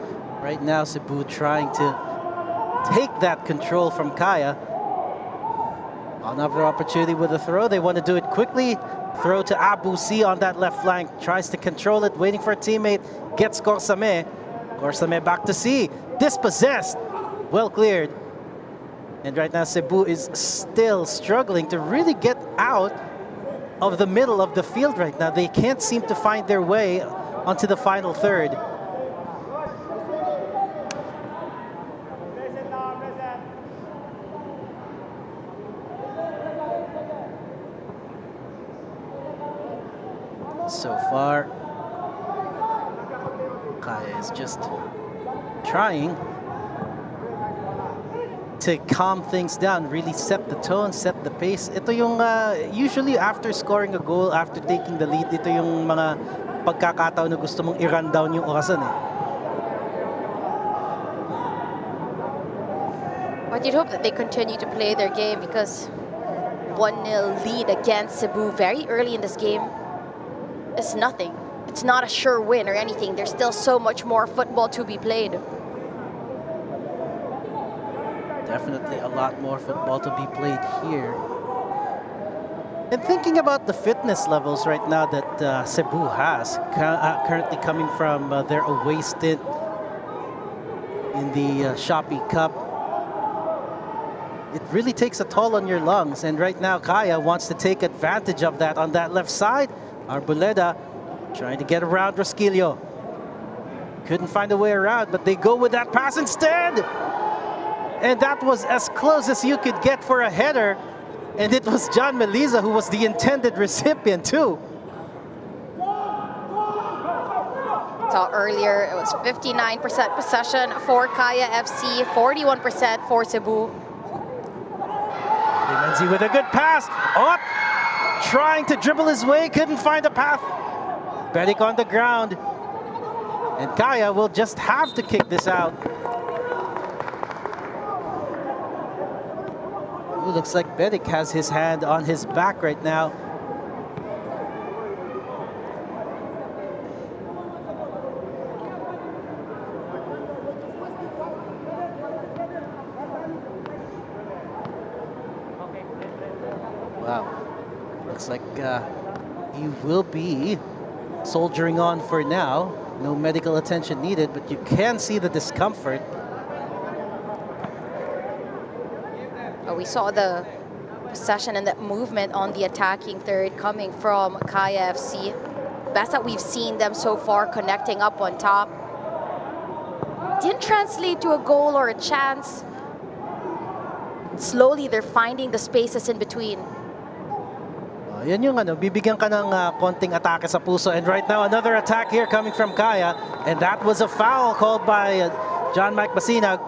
S2: right now, Cebu trying to take that control from Kaya. Another opportunity with a throw. They want to do it quickly. Throw to Abu C on that left flank. Tries to control it, waiting for a teammate. Gets Corsame. Corsame back to C. Dispossessed. Well cleared. And right now, Cebu is still struggling to really get out of the middle of the field right now. They can't seem to find their way onto the final third. So far, Kaya is just trying to calm things down, really set the tone, set the pace. Ito yung usually after scoring a goal, after taking the lead, ito yung mga pagkakataon na gusto mong i-run down yung orasan eh.
S4: But you'd hope that they continue to play their game, because 1-0 lead against Cebu very early in this game is nothing. It's not a sure win or anything. There's still so much more football to be played.
S2: Definitely a lot more football to be played here. And thinking about the fitness levels right now that Cebu has, currently coming from their away stint in the Shopee Cup, it really takes a toll on your lungs. And right now, Kaya wants to take advantage of that on that left side. Arboleda trying to get around Rosquillo. Couldn't find a way around, but they go with that pass instead. And that was as close as you could get for a header. And it was John Meliza who was the intended recipient too.
S4: So earlier, it was 59% possession for Kaya FC, 41% for Cebu.
S2: Limenzi with a good pass. Ott trying to dribble his way, couldn't find a path. Bedic on the ground. And Kaya will just have to kick this out. Ooh, looks like Bedic has his hand on his back right now. Wow. Looks like he will be soldiering on for now. No medical attention needed, but you can see the discomfort.
S4: We saw the possession and the movement on the attacking third coming from Kaya FC. Best that we've seen them so far, connecting up on top. Didn't translate to a goal or a chance. Slowly, they're finding the spaces in between.
S2: Yan yung ano, bibigyan ka ng konting atake sa puso. And right now, another attack here coming from Kaya. And that was a foul called by John Mike Basinag.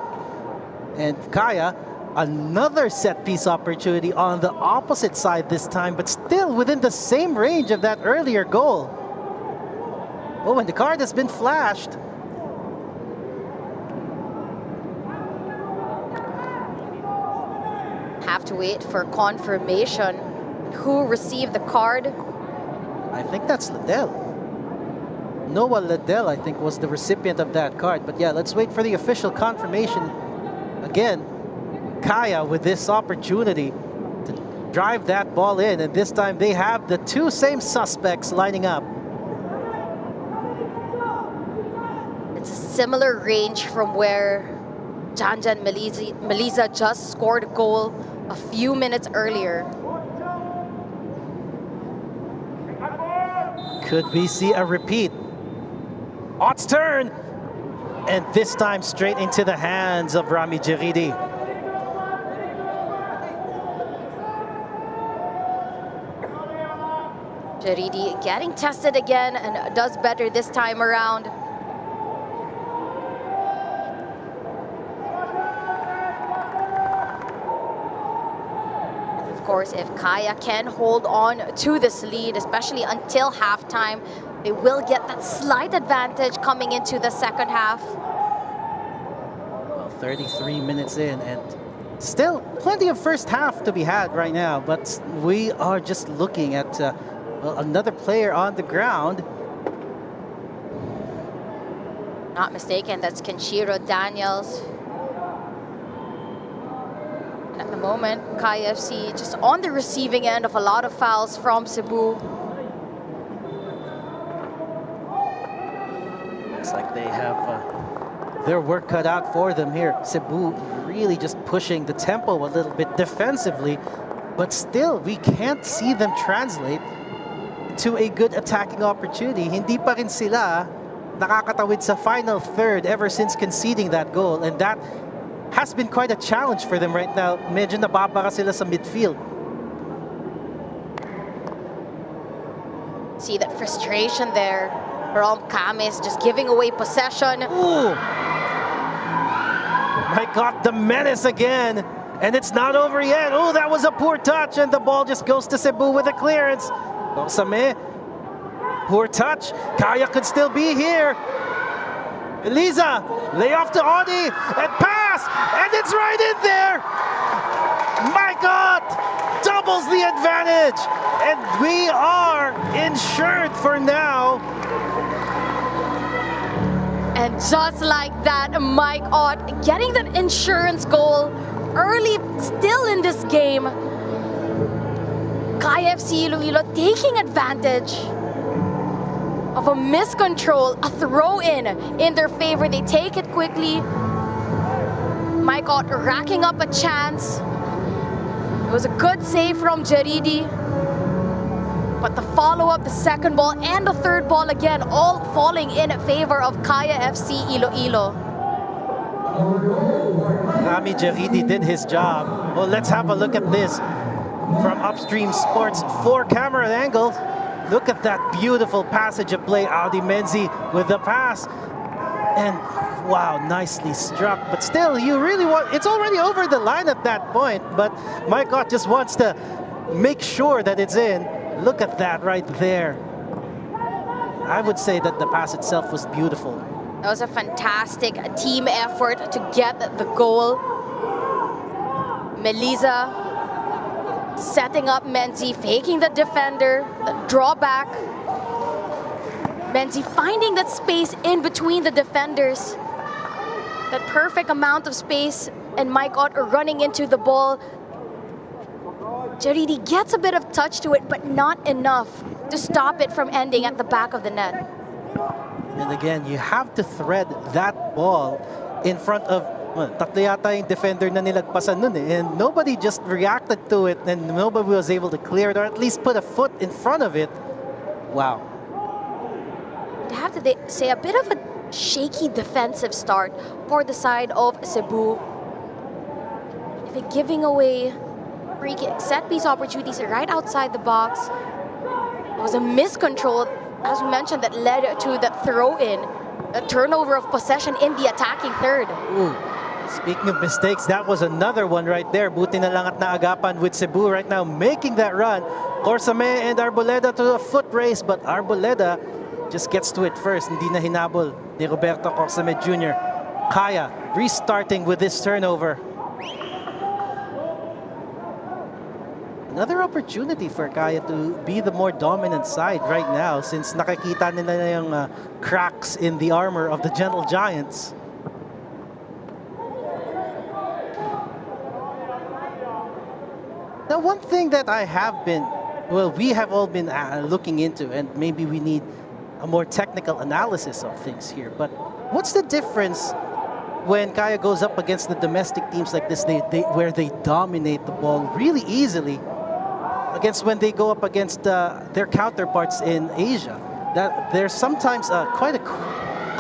S2: And Kaya, another set-piece opportunity on the opposite side this time, but still within the same range of that earlier goal. Oh, and the card has been flashed.
S4: Have to wait for confirmation. Who received the card?
S2: I think that's Liddell. Noah Liddell, I think, was the recipient of that card. But yeah, let's wait for the official confirmation. Again, Kaya with this opportunity to drive that ball in. And this time they have the two same suspects lining up.
S4: It's a similar range from where Janjan Meliza just scored a goal a few minutes earlier.
S2: Could we see a repeat? Ott's turn! And this time straight into the hands of Rami Jeridi.
S4: Jeridi getting tested again and does better this time around. Of course, if Kaya can hold on to this lead, especially until halftime, they will get that slight advantage coming into the second half.
S2: Well, 33 minutes in and still plenty of first half to be had right now, but we are just looking at well, another player on the ground.
S4: Not mistaken, that's Kenshiro Daniels. And at the moment, Kaya FC just on the receiving end of a lot of fouls from Cebu.
S2: Looks like they have their work cut out for them here. Cebu really just pushing the tempo a little bit defensively, but still we can't see them translate to a good attacking opportunity. Hindi pa rin sila nakakatawid sa final third ever since conceding that goal, and that has been quite a challenge for them right now. Medyo nababara sila sa midfield.
S4: See that frustration there. Rom Kamis just giving away possession.
S2: Ooh. My God, the menace again. And it's not over yet. Oh, that was a poor touch, and the ball just goes to Cebu with a clearance. Same. Poor touch. Kaya could still be here. Eliza, lay off to Audi, and pass, and it's right in there. My God, doubles the advantage, and we are insured for now.
S4: And just like that, Mike Ott getting that insurance goal early still in this game. Kaya FC Iloilo taking advantage of a miscontrol, a throw-in in their favor. They take it quickly. Mike Ott racking up a chance. It was a good save from Jeridi. But the follow-up, the second ball, and the third ball again, all falling in favor of Kaya FC Iloilo.
S2: Rami Jaridi did his job. Well, let's have a look at this from Upstream Sports 4-camera angle. Look at that beautiful passage of play. Audi Menzi with the pass. And wow, nicely struck. But still, you really want, it's already over the line at that point. But Mike Ott just wants to make sure that it's in. Look at that right there. I would say that the pass itself was beautiful.
S4: That was a fantastic team effort to get the goal. Melisa setting up Menzi, faking the defender, the drawback. Menzi finding that space in between the defenders. That perfect amount of space, and Mike Ott running into the ball. Jaridi gets a bit of touch to it, but not enough to stop it from ending at the back of the net.
S2: And again, you have to thread that ball in front of, well, tatlo yata yung defender na nilagpasan nun eh. And nobody just reacted to it, and nobody was able to clear it or at least put a foot in front of it. Wow.
S4: I have to say a bit of a shaky defensive start for the side of Cebu. They're giving away free kick, set piece opportunities right outside the box. It was a miscontrol, as we mentioned, that led to the throw-in, a turnover of possession in the attacking third.
S2: Ooh. Speaking of mistakes, that was another one right there. Buti na lang at naagapan with Cebu right now making that run. Corsame and Arboleda to a foot race, but Arboleda just gets to it first. Hindi na hinabol ni Roberto Corsame Jr. Kaya restarting with this turnover. Another opportunity for Kaya to be the more dominant side right now, since nakikita nila na yung cracks in the armor of the Gentle Giants. Now, one thing that we have all been looking into, and maybe we need a more technical analysis of things here, but what's the difference when Kaya goes up against the domestic teams like this, where they dominate the ball really easily, against when they go up against their counterparts in Asia? That there's sometimes quite a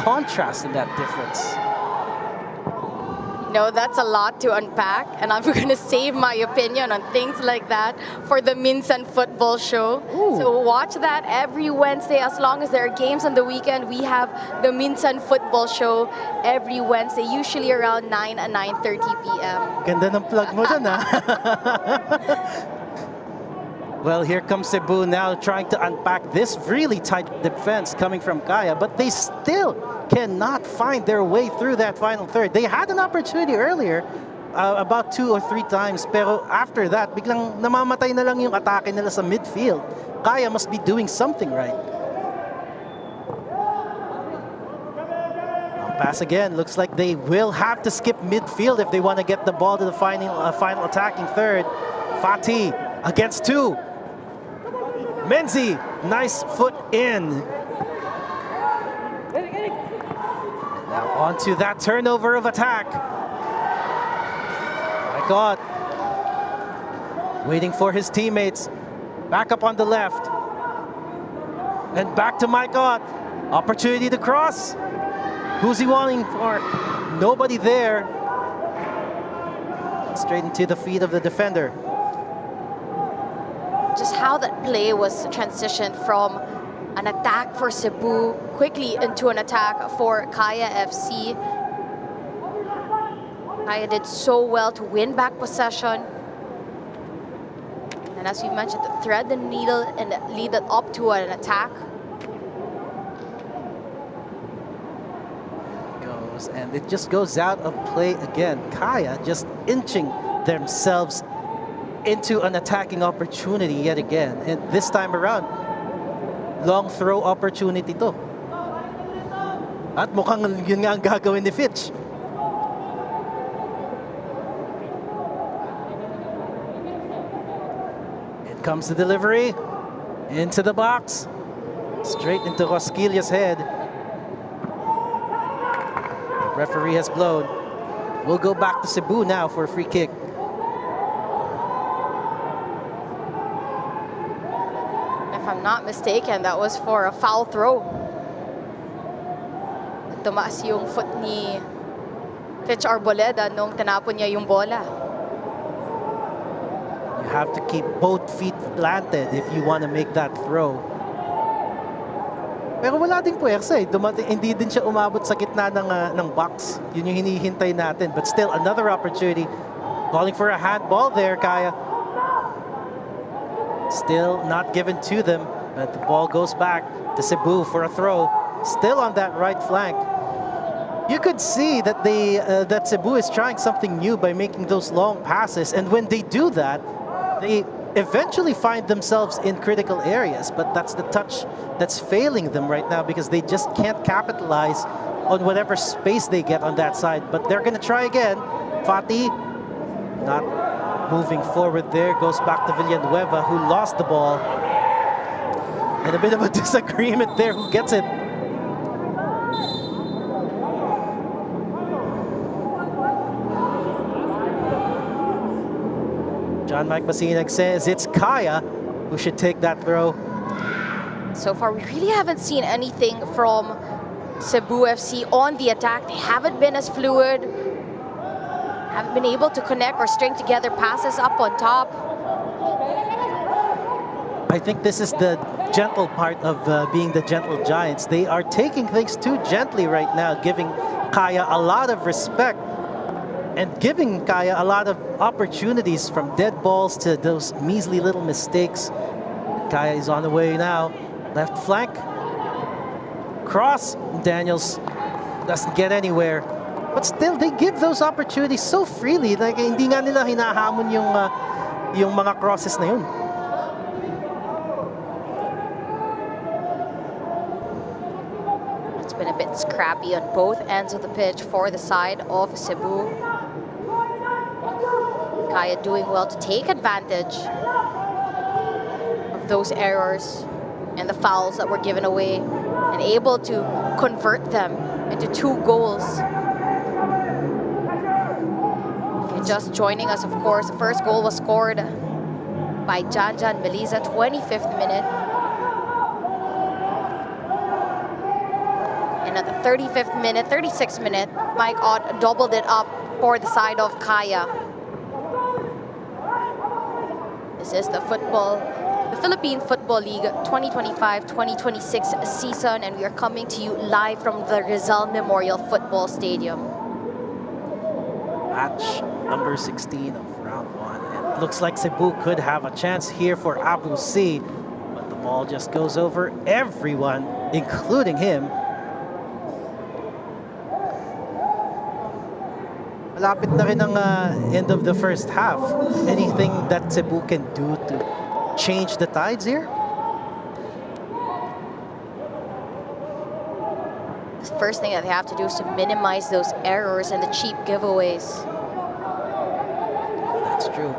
S2: contrast in that difference.
S4: No, that's a lot to unpack, and I'm going to save my opinion on things like that for the Minsan Football Show.
S2: Ooh.
S4: So watch that every Wednesday. As long as there are games on the weekend, we have the Minsan Football Show every Wednesday, usually around 9 and 9:30 p.m.
S2: Ganda ng plug mo dyan, ha? Well, here comes Cebu now trying to unpack this really tight defense coming from Kaya, but they still cannot find their way through that final third. They had an opportunity earlier, about 2 or 3 times, pero after that, biglang namamatay na lang yung atake nila sa midfield. Kaya must be doing something right. Pass again. Looks like they will have to skip midfield if they want to get the ball to the final attacking third. Fatih against 2. Menzi, nice foot in. Now on to that turnover of attack. My God. Waiting for his teammates. Back up on the left. And back to Mike Ott. Opportunity to cross. Who's he wanting for? Nobody there. Straight into the feet of the defender.
S4: Just how that play was transitioned from an attack for Cebu quickly into an attack for Kaya FC. Kaya did so well to win back possession. And as we mentioned, to thread the needle and lead it up to an attack.
S2: And it just goes out of play again. Kaya just inching themselves into an attacking opportunity yet again. And this time around, long throw opportunity to. At mukhang yun nga ang gagawin ni Fitch. It comes the delivery. Into the box. Straight into Rosquilha's head. The referee has blown. We'll go back to Cebu now for a free kick.
S4: If I'm not mistaken, that was for a foul throw. Tumaas yung foot ni Fitch Arboleda nung tinapon niya yung bola.
S2: You have to keep both feet planted if you want to make that throw. Pero wala ding puwersa eh. Hindi din siya umabot sa gitna ng box. Yun yung hinihintay natin. But still, another opportunity. Calling for a handball there, Kaya. Still not given to them. But the ball goes back to Cebu for a throw. Still on that right flank. You could see that that Cebu is trying something new by making those long passes. And when they do that, they eventually find themselves in critical areas, but that's the touch that's failing them right now because they just can't capitalize on whatever space they get on that side. But they're going to try again. Fati not moving forward there, goes back to Villanueva, who lost the ball. And a bit of a disagreement there, who gets it. John Mike Masinag says it's Kaya who should take that throw.
S4: So far, we really haven't seen anything from Cebu FC on the attack. They haven't been as fluid, haven't been able to connect or string together passes up on top.
S2: I think this is the gentle part of being the gentle giants. They are taking things too gently right now, giving Kaya a lot of respect and giving Kaya a lot of opportunities, from dead balls to those measly little mistakes. Kaya is on the way now. Left flank. Cross. Daniels doesn't get anywhere. But still, they give those opportunities so freely. Like, hindi nga nila hinahamon yung mga crosses na yun.
S4: It's been a bit scrappy on both ends of the pitch for the side of Cebu. Kaya doing well to take advantage of those errors and the fouls that were given away and able to convert them into 2 goals. If you're just joining us, of course, the first goal was scored by Janjan Meliza, 25th minute. And at the 35th minute, 36th minute, Mike Ott doubled it up for the side of Kaya. This is the Philippine Football League 2025-2026 season, and we are coming to you live from the Rizal Memorial Football Stadium.
S2: Match number 16 of round 1. It looks like Cebu could have a chance here for Abu C, but the ball just goes over everyone, including him. Malapit na rin ang end of the first half. Anything that Cebu can do to change the tides here?
S4: The first thing that they have to do is to minimize those errors and the cheap giveaways.
S2: That's true.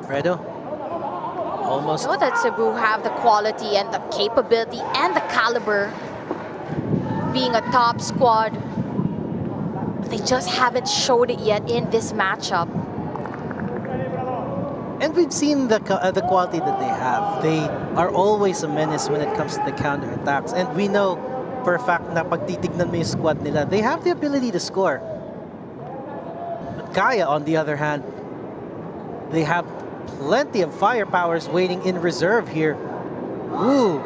S2: Fredo? Almost.
S4: I know that Cebu have the quality and the capability and the caliber being a top squad. They just haven't showed it yet in this matchup.
S2: And we've seen the quality that they have. They are always a menace when it comes to the counterattacks. And we know for a fact na pag titignan mo yung squad nila, they have the ability to score. But Kaya, on the other hand, they have plenty of firepowers waiting in reserve here. Ooh,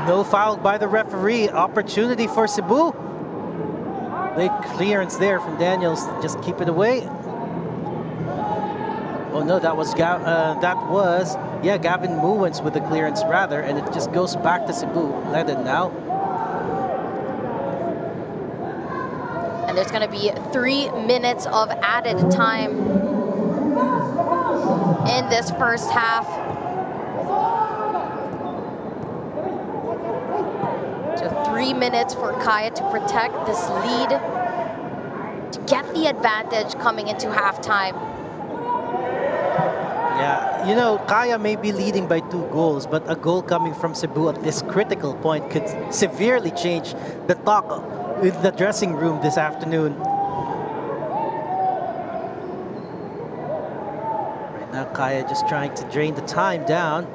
S2: no foul by the referee. Opportunity for Cebu. Big clearance there from Daniels. Just keep it away. Oh no, that was Gavin Muwens with the clearance rather, and it just goes back to Cebu. Leden now.
S4: And there's going to be 3 minutes of added time in this first half. So 3 minutes for Kaya to protect this lead, to get the advantage coming into halftime.
S2: Yeah, you know, Kaya may be leading by 2 goals, but a goal coming from Cebu at this critical point could severely change the talk in the dressing room this afternoon. Right now, Kaya just trying to drain the time down.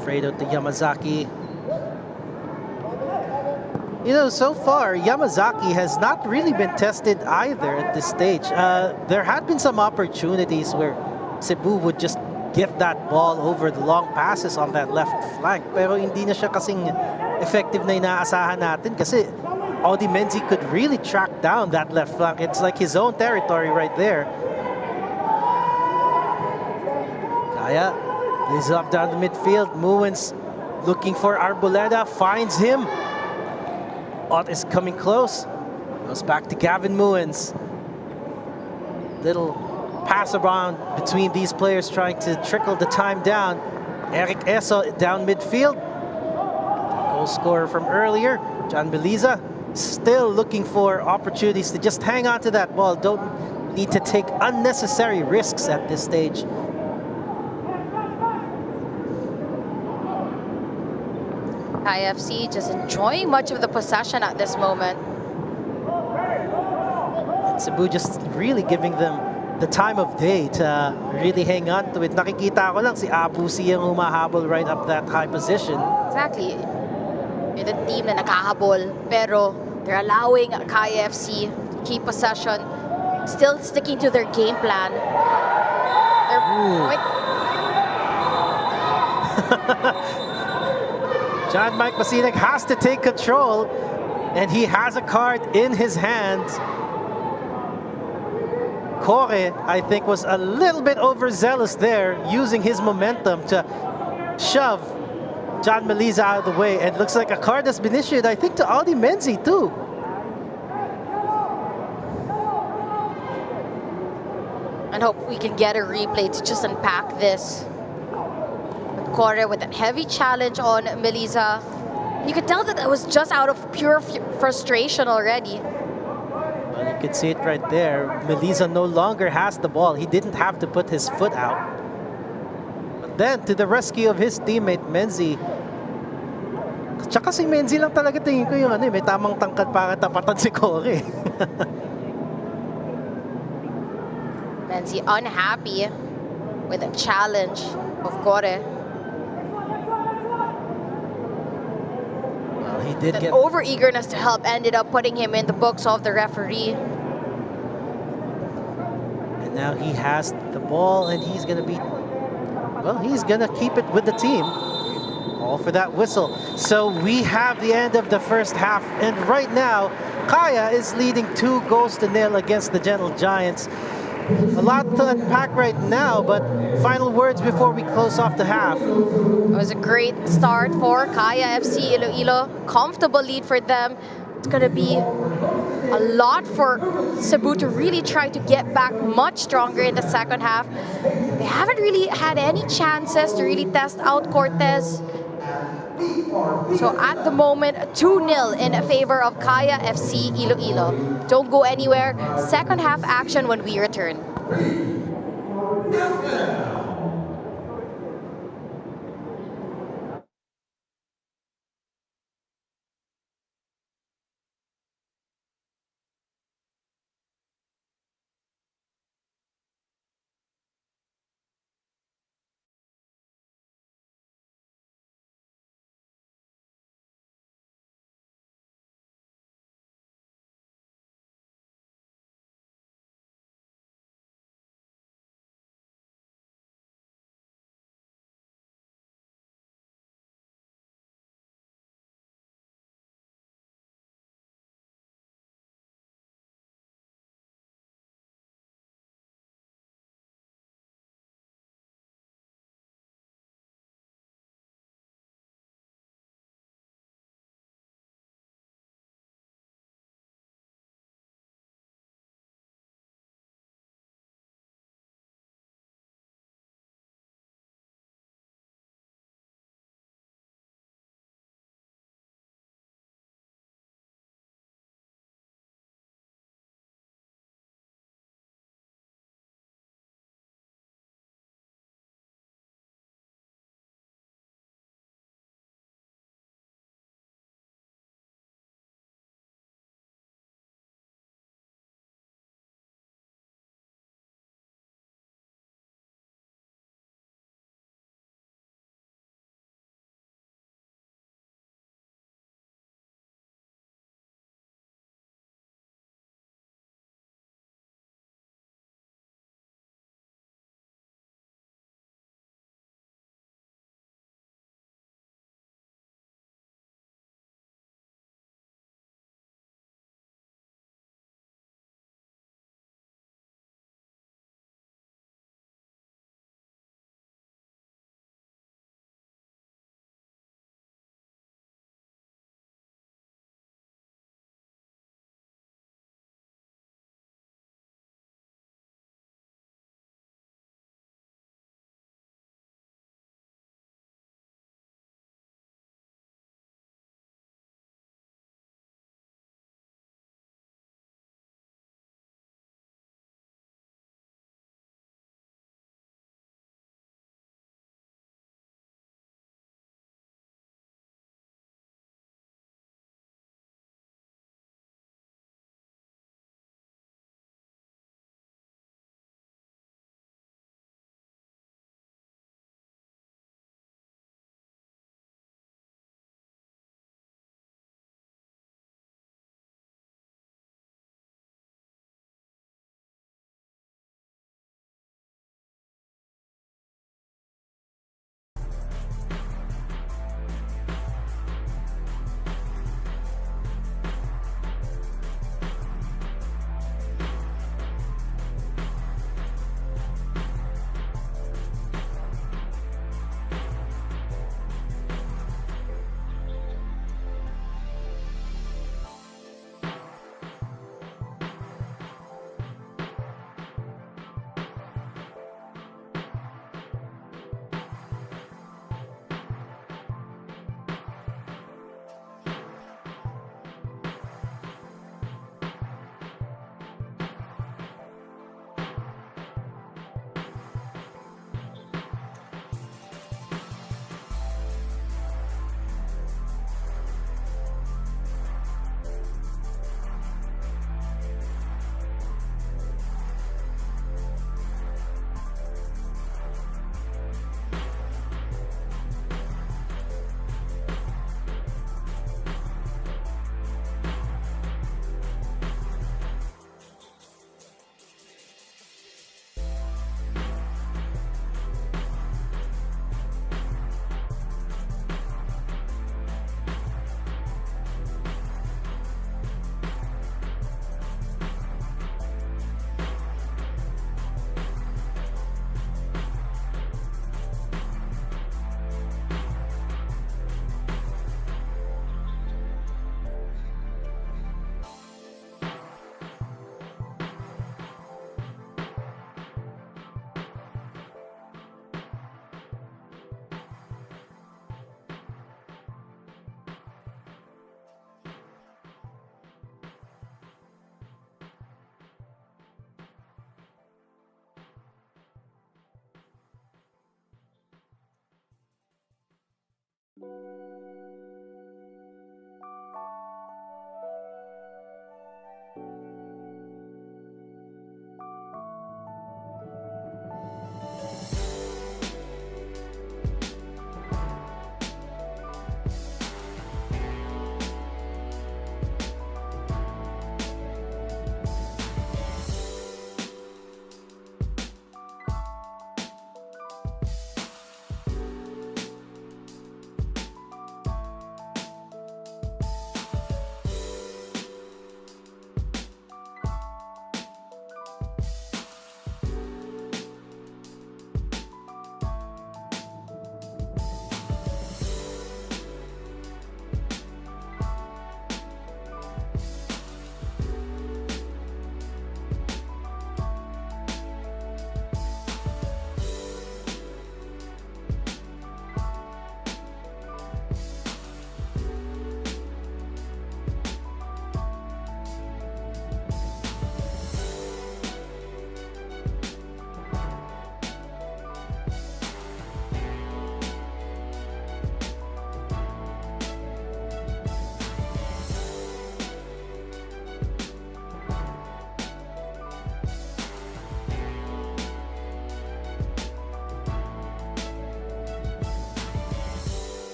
S2: Fredo to Yamazaki. You know, so far, Yamazaki has not really been tested either at this stage. There had been some opportunities where Cebu would just give that ball over the long passes on that left flank. Pero hindi na siya kasing effective na inaasahan natin kasi Audi Menzi could really track down that left flank. It's like his own territory right there. Kaya lays off down the midfield. Muins looking for Arboleda, finds him. Ott is coming close. Goes back to Gavin Muins. Little pass around between these players trying to trickle the time down. Eric Eso down midfield. Goal scorer from earlier, John Beliza, still looking for opportunities to just hang on to that ball. Don't need to take unnecessary risks at this stage.
S4: IFC just enjoying much of the possession at this moment.
S2: And Cebu just really giving them the time of day to really hang on to it. Nakikita ko lang si Abu Siyang humahabol right up that high position.
S4: Exactly. You're the team na nakahabol, pero they're allowing Kaya FC to keep possession, still sticking to their game plan. Their point.
S2: John Mike Masinek has to take control, and he has a card in his hand. Kore, I think, was a little bit overzealous there, using his momentum to shove John Meliza out of the way. And looks like a card has been issued, I think, to Audi Menzi too.
S4: And hope we can get a replay to just unpack this. Kore with that heavy challenge on Meliza. You could tell that it was just out of pure frustration already.
S2: Well, you can see it right there. Meliza no longer has the ball. He didn't have to put his foot out. But then, to the rescue of his teammate, Menzi. Tsaka si Menzi lang talaga tingin ko yung may tamang tangkad para tapatan si Kore.
S4: Menzi unhappy with the challenge of Kore.
S2: He did
S4: That
S2: get
S4: over-eagerness to help ended up putting him in the books of the referee.
S2: And now he has the ball, and he's going to be, well, he's going to keep it with the team. All for that whistle. So we have the end of the first half, and right now, Kaya is leading 2-0 against the Gentle Giants. A lot to unpack right now, but final words before we close off the half.
S4: It was a great start for Kaya FC Iloilo. Comfortable lead for them. It's going to be a lot for Cebu to really try to get back much stronger in the second half. They haven't really had any chances to really test out Cortez. So at the moment, 2-0 in favor of Kaya FC Iloilo. Don't go anywhere. Second half action when we return.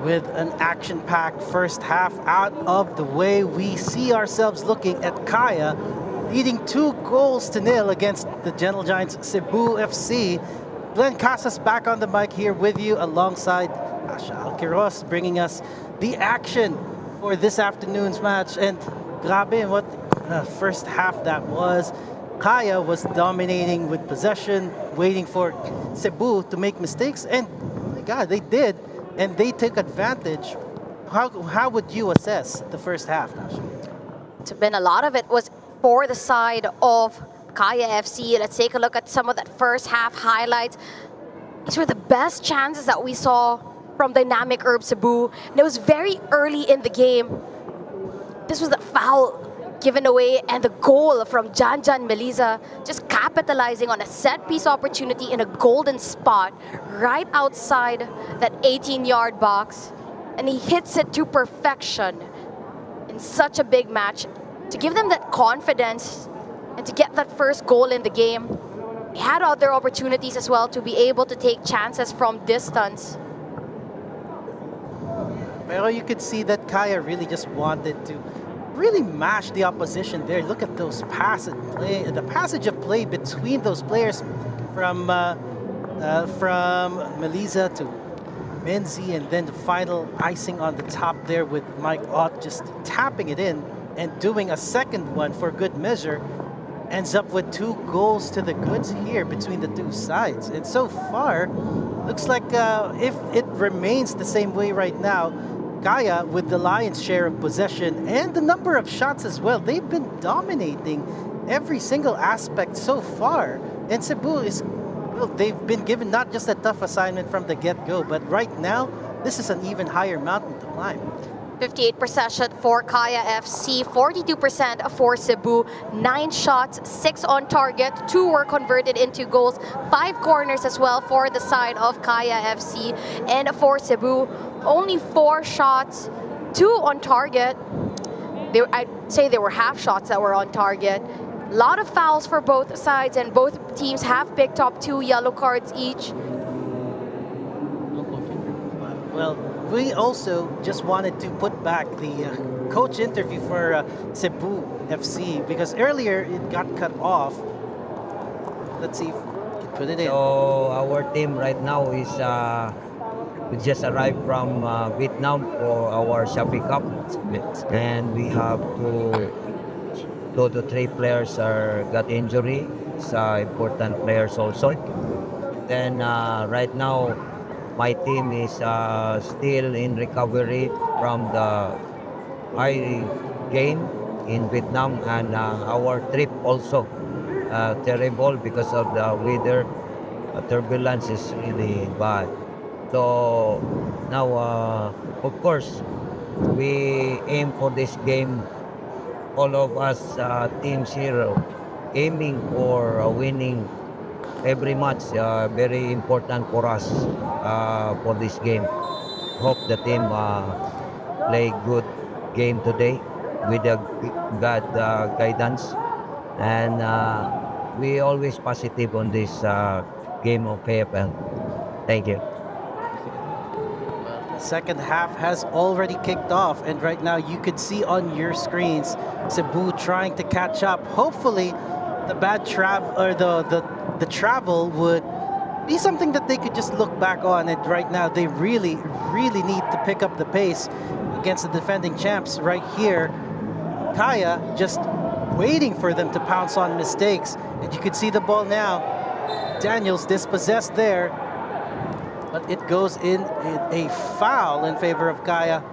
S2: with an action-packed first half out of the way. We see ourselves looking at Kaya leading 2-0 against the Gentle Giants Cebu FC. Glenn Casas back on the mic here with you alongside Asha Alquiros, bringing us the action for this afternoon's match. And grabe, what first half that was. Kaya was dominating with possession, waiting for Cebu to make mistakes, and oh my God, they did, and they took advantage. How would you assess the first half, Nasha?
S4: It's been a lot of it was for the side of Kaya FC. Let's take a look at some of that first half highlights. These were the best chances that we saw from Dynamic Herb Cebu. And it was very early in the game. This was the foul given away and the goal from Janjan Meliza, just capitalizing on a set piece opportunity in a golden spot right outside that 18-yard box. And he hits it to perfection in such a big match to give them that confidence and to get that first goal in the game. He had other opportunities as well to be able to take chances from distance.
S2: Pero you could see that Kaya really just wanted to really mash the opposition there. Look at those the passage of play between those players from Meliza to Menzi, and then the final icing on the top there with Mike Ott just tapping it in and doing a second one for good measure. Ends up with 2 goals to the goods here between the two sides. And so far, looks like if it remains the same way right now, Kaya, with the lion's share of possession and the number of shots as well, they've been dominating every single aspect so far. And Cebu is, well, they've been given not just a tough assignment from the get-go, but right now, this is an even higher mountain to climb.
S4: 58 possession for Kaya FC, 42% for Cebu, 9 shots, 6 on target, 2 were converted into goals, 5 corners as well for the side of Kaya FC. And for Cebu, only 4 shots, 2 on target. I'd say there were half shots that were on target. A lot of fouls for both sides, and both teams have picked up 2 yellow cards each.
S2: Well, we also just wanted to put back the coach interview for Cebu FC because earlier it got cut off. Let's see if we can put it in.
S6: So our team right now is we just arrived from Vietnam for our Shopee Cup, and we have 2 to 3 players got injury. It's important players also. Then right now, my team is still in recovery from the high game in Vietnam, and our trip also terrible because of the weather. Turbulence is really bad. So now, of course, we aim for this game. All of us teams here aiming for winning every match. Very important for us for this game. Hope the team play good game today with the God guidance, and we always positive on this game of PFL. Thank you.
S2: The second half has already kicked off, and right now you could see on your screens Cebu trying to catch up. Hopefully, the bad travel or the travel would be something that they could just look back on. And right now, they really need to pick up the pace against the defending champs right here. Kaya just waiting for them to pounce on mistakes, and you could see the ball now. Daniels dispossessed there, but it goes in a foul in favor of Kaya.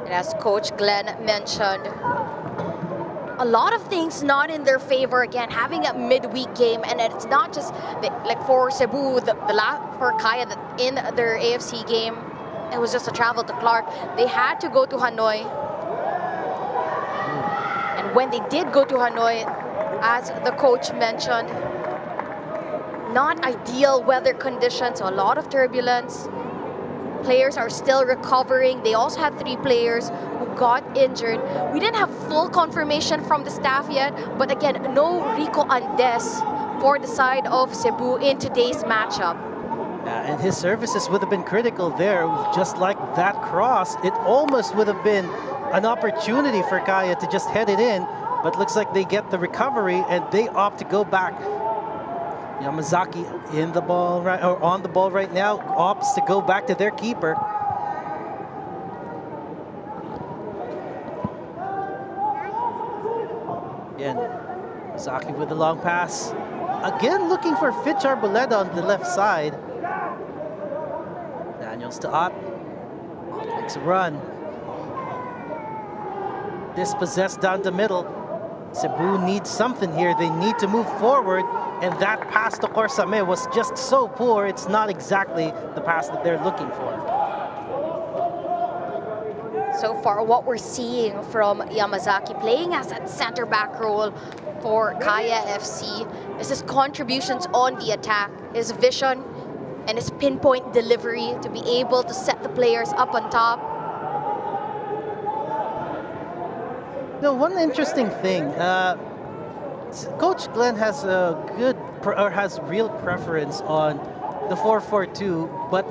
S4: And as Coach Glenn mentioned, a lot of things not in their favor. Again, having a midweek game, and it's not just like for Cebu, for Kaya in their AFC game, it was just a travel to Clark. They had to go to Hanoi, and when they did go to Hanoi, as the coach mentioned, not ideal weather conditions, so a lot of turbulence. Players are still recovering. They also had 3 players who got injured. We didn't have full confirmation from the staff yet, but again, no Rico Andes for the side of Cebu in today's matchup.
S2: And his services would have been critical there, just like that cross. It almost would have been an opportunity for Kaya to just head it in, but looks like they get the recovery and they opt to go back. Yamazaki in the ball right, or on the ball right now, opts to go back to their keeper. Again, Yamazaki with the long pass. Again, looking for Fitch Arboleda on the left side. Daniels to Ott. Ott makes a run. Dispossessed down the middle. Cebu needs something here. They need to move forward. And that pass to Corsame was just so poor. It's not exactly the pass that they're looking for.
S4: So far, what we're seeing from Yamazaki playing as that center back role for Kaya FC is his contributions on the attack, his vision, and his pinpoint delivery to be able to set the players up on top.
S2: No, one interesting thing, Coach Glenn has a good, has real preference on the 4-4-2, but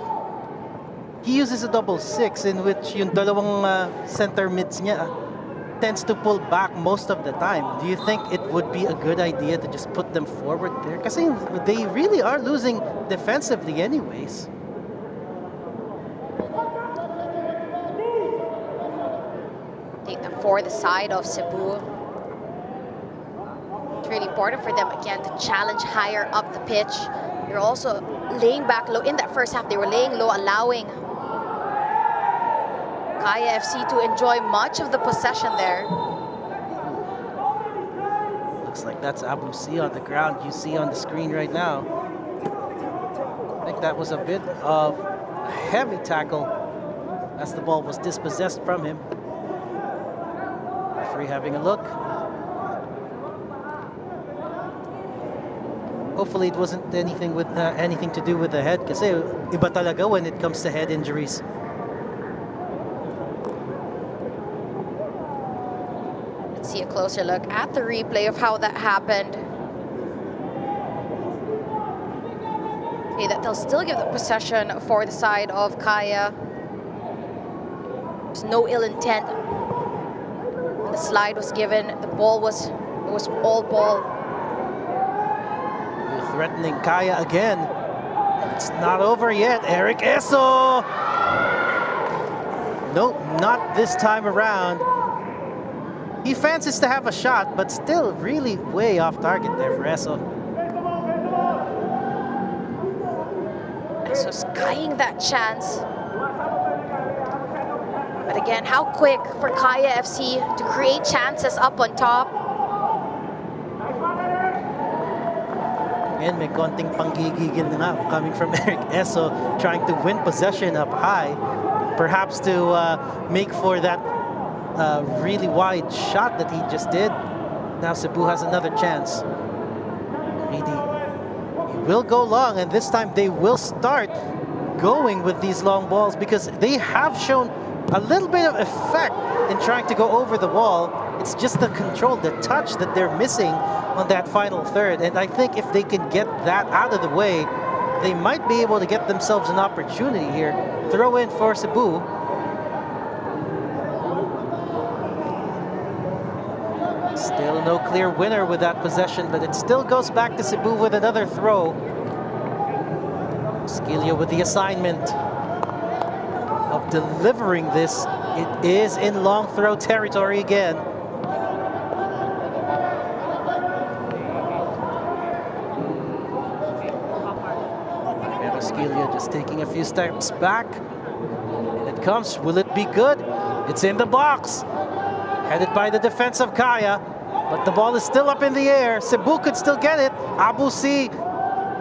S2: he uses a 6-6 in which yung dalawang center mids niya tends to pull back most of the time. Do you think it would be a good idea to just put them forward there? Because they really are losing defensively anyways.
S4: Take them for the side of Cebu. It's really important for them, again, to challenge higher up the pitch. You're also laying back low. In that first half, they were laying low, allowing Kaya FC to enjoy much of the possession there.
S2: Looks like that's Abu C on the ground. You see on the screen right now. I think that was a bit of a heavy tackle as the ball was dispossessed from him. Referee having a look. Hopefully it wasn't anything with anything to do with the head, kasi iba talaga when it comes to head injuries.
S4: Let's see a closer look at the replay of how that happened. Okay, that they'll still give the possession for the side of Kaya. There's no ill intent. When the slide was given, the ball was all ball.
S2: Threatening Kaya again. It's not over yet. Eric Eso! Nope, not this time around. He fancies to have a shot, but still really way off target there for Eso.
S4: So skying that chance. But again, how quick for Kaya FC to create chances up on top.
S2: And may konting panggigigil na nga coming from Eric Eso, trying to win possession up high, perhaps to make for that really wide shot that he just did. Now Cebu has another chance. He will go long, and this time they will start going with these long balls because they have shown a little bit of effect in trying to go over the wall. It's just the control, the touch that they're missing on that final third. And I think if they can get that out of the way, they might be able to get themselves an opportunity here. Throw in for Cebu. Still no clear winner with that possession, but it still goes back to Cebu with another throw. Skilio with the assignment of delivering this. It is in long throw territory again. Skilio just taking a few steps back. And it comes. Will it be good? It's in the box. Headed by the defense of Kaya. But the ball is still up in the air. Cebu could still get it. Abu C,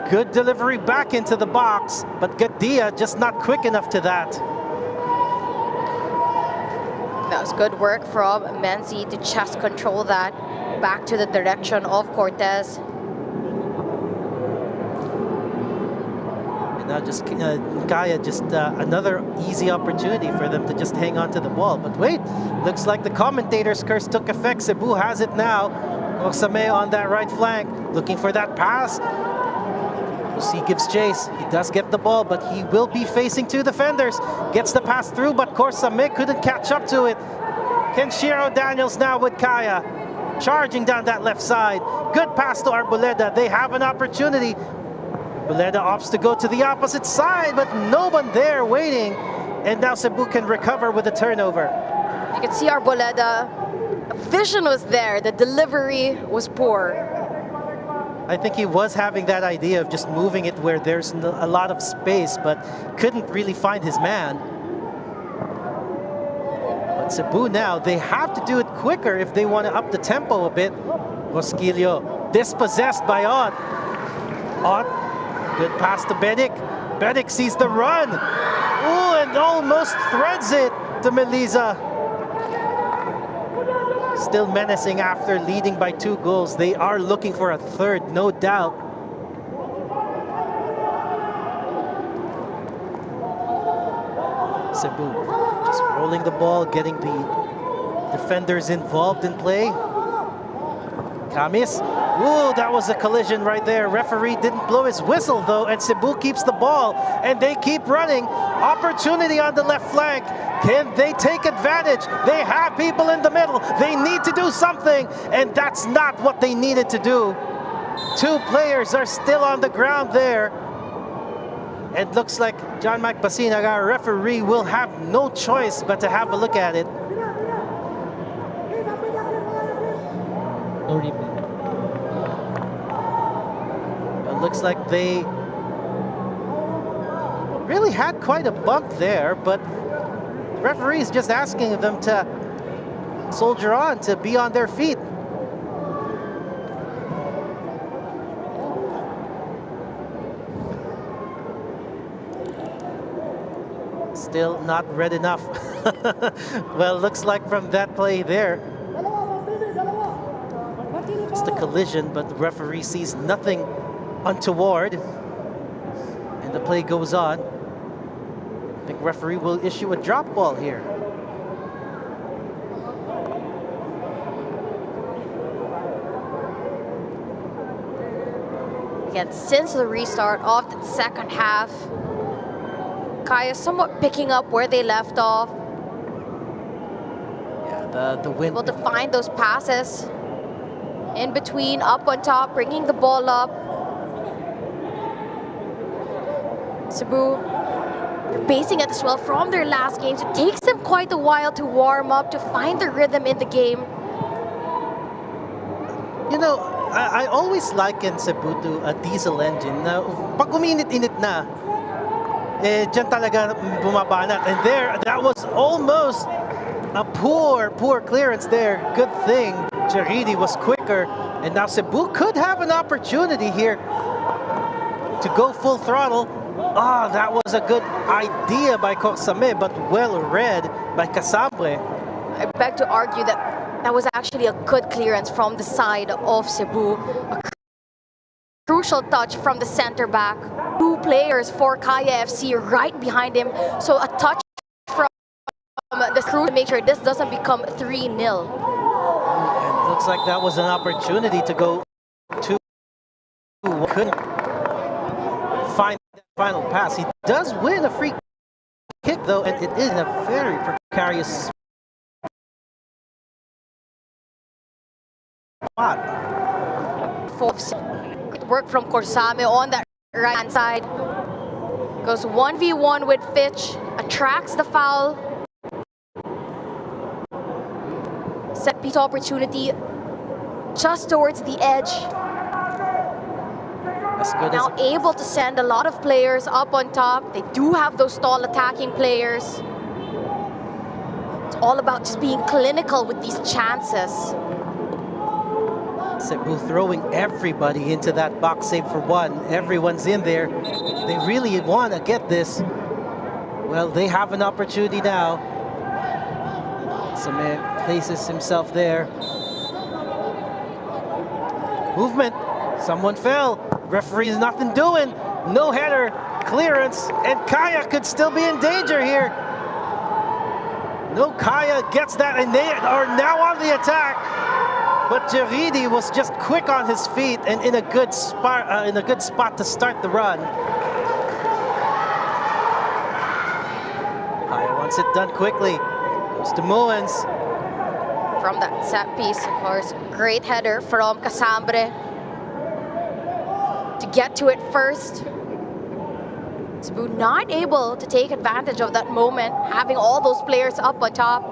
S2: good delivery back into the box. But Gadia just not quick enough to that.
S4: That was good work from Menzi to just control that back to the direction of Cortez.
S2: Now just Kaya, just another easy opportunity for them to just hang on to the ball. But wait, looks like the commentator's curse took effect. Cebu has it now. Osame on that right flank, looking for that pass. He gives chase. He does get the ball, but he will be facing two defenders. Gets the pass through, but Corsame couldn't catch up to it. Kenshiro Daniels now with Kaya. Charging down that left side. Good pass to Arboleda. They have an opportunity. Arboleda opts to go to the opposite side, but no one there waiting. And now Cebu can recover with a turnover.
S4: You can see Arboleda. Vision was there. The delivery was poor.
S2: I think he was having that idea of just moving it where there's a lot of space, but couldn't really find his man. But Cebu now, they have to do it quicker if they want to up the tempo a bit. Rosquillo dispossessed by Ott. Ott, good pass to Bedik. Bedik sees the run. Ooh, and almost threads it to Meliza. Still menacing after leading by 2 goals. They are looking for a third, no doubt. Cebu just rolling the ball, getting the defenders involved in play. Camis. Ooh, that was a collision right there. Referee didn't blow his whistle though, and Cebu keeps the ball, and they keep running. Opportunity on the left flank. Can they take advantage? They have people in the middle. They need to do something, and that's not what they needed to do. 2 players are still on the ground there. It looks like John Mike Basinaga, our referee, will have no choice but to have a look at it.
S3: No replay.
S2: It looks like they really had quite a bump there, but the referee is just asking them to soldier on, to be on their feet. Still not red enough. Well, looks like from that play there, just a collision, but the referee sees nothing untoward, and the play goes on. I think referee will issue a drop ball here.
S4: Again, since the restart of the second half, Kaya somewhat picking up where they left off.
S2: Yeah, the win.
S4: Able to find those passes in between, up on top, bringing the ball up. Cebu, they're basing it as well from their last games. It takes them quite a while to warm up, to find their rhythm in the game.
S2: You know, I always liken Cebu to a diesel engine. Now, pag uminit-init na, dyan talaga bumabanat. And there, that was almost a poor clearance there. Good thing Charidi was quicker. And now Cebu could have an opportunity here to go full throttle. Ah, that was a good idea by Corsame, but well read by Casabre.
S4: I beg to argue that that was actually a good clearance from the side of Cebu. A crucial touch from the center back. 2 players for Kaya FC right behind him. So a touch from the crew to make sure this doesn't become 3-0.
S2: And looks like that was an opportunity to go 2. Couldn't find that final pass. He does win a free kick though, and it is in a very precarious spot.
S4: Good work from Corsame on that right-hand side. Goes 1v1 with Fitch, attracts the foul. Set piece opportunity just towards the edge.
S2: As good
S4: Now
S2: as
S4: able to send a lot of players up on top. They do have those tall attacking players. It's all about just being clinical with these chances.
S2: Cebu throwing everybody into that box save for 1. Everyone's in there. They really want to get this. Well, they have an opportunity now. Same places himself there. Movement. Someone fell. Referee's nothing doing. No header. Clearance. And Kaya could still be in danger here. No, Kaya gets that, and they are now on the attack. But Jaridi was just quick on his feet and in a good spot to start the run. Kaya wants it done quickly. Goes to Muens.
S4: From that set piece, of course, great header from Casambre to get to it first. Cebu not able to take advantage of that moment, having all those players up on top.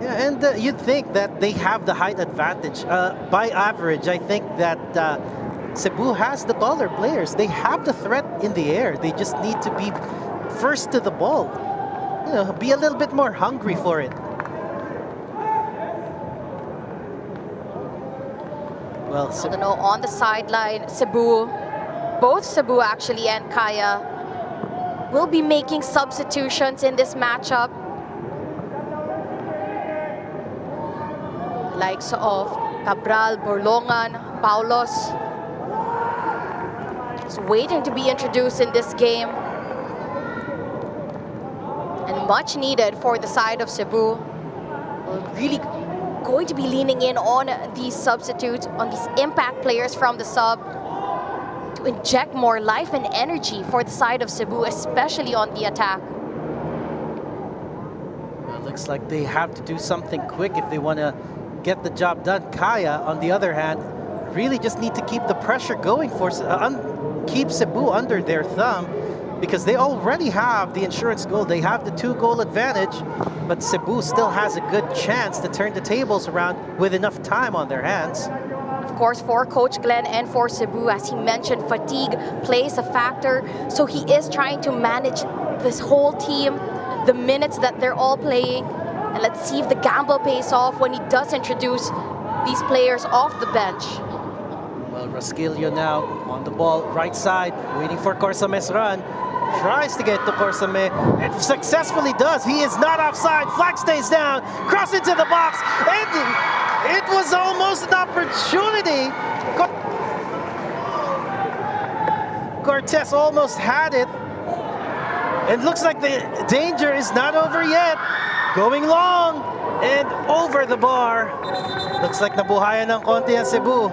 S2: Yeah, and you'd think that they have the height advantage. By average, I think that Cebu has the taller players. They have the threat in the air. They just need to be first to the ball. You know, be a little bit more hungry for it. Well,
S4: I don't know, on the sideline, Cebu, both Cebu actually and Kaya will be making substitutions in this matchup. Likes of Cabral, Borlongan, Paulos. Just waiting to be introduced in this game. And much needed for the side of Cebu. Really going to be leaning in on these substitutes, on these impact players from the sub to inject more life and energy for the side of Cebu, especially on the attack.
S2: Well, looks like they have to do something quick if they want to get the job done. Kaya, on the other hand, really just need to keep the pressure going for keep Cebu under their thumb, because they already have the insurance goal. They have the 2-goal advantage, but Cebu still has a good chance to turn the tables around with enough time on their hands.
S4: Of course, for Coach Glenn and for Cebu, as he mentioned, fatigue plays a factor. So he is trying to manage this whole team, the minutes that they're all playing. And let's see if the gamble pays off when he does introduce these players off the bench.
S2: Well, Rasquillo now on the ball, right side, waiting for Corsame's run. Tries to get to Corsame, and successfully does. He is not offside. Flag stays down, cross into the box, and it was almost an opportunity. Cortez almost had it. It looks like the danger is not over yet. Going long and over the bar. Looks like nabuhayan ng konti ang Cebu.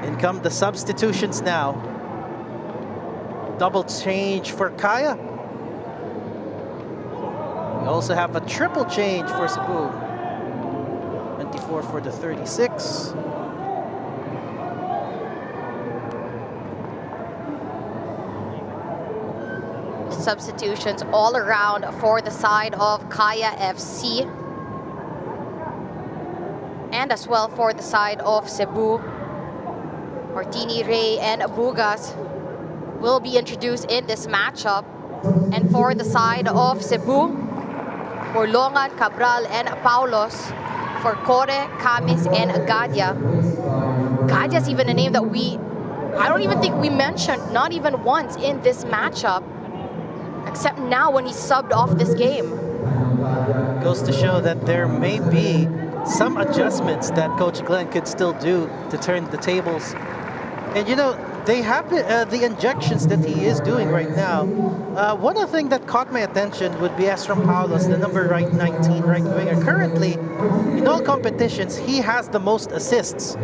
S2: In come the substitutions now. Double change for Kaya. We also have a triple change for Cebu. 24 for the 36.
S4: Substitutions all around for the side of Kaya FC. And as well for the side of Cebu. Martini, Ray, and Bugas will be introduced in this matchup. And for the side of Cebu, Borlongan, Cabral, and Paulos. For Core, Camis, and Gadia. Gadia's even a name that I don't even think we mentioned, not even once in this matchup. Except now when he subbed off this game.
S2: Goes to show that there may be some adjustments that Coach Glenn could still do to turn the tables. And you know, they have the injections that he is doing right now. One of the things that caught my attention would be Esrom Paulos, the number 19 right winger. Currently, in all competitions, he has the most assists,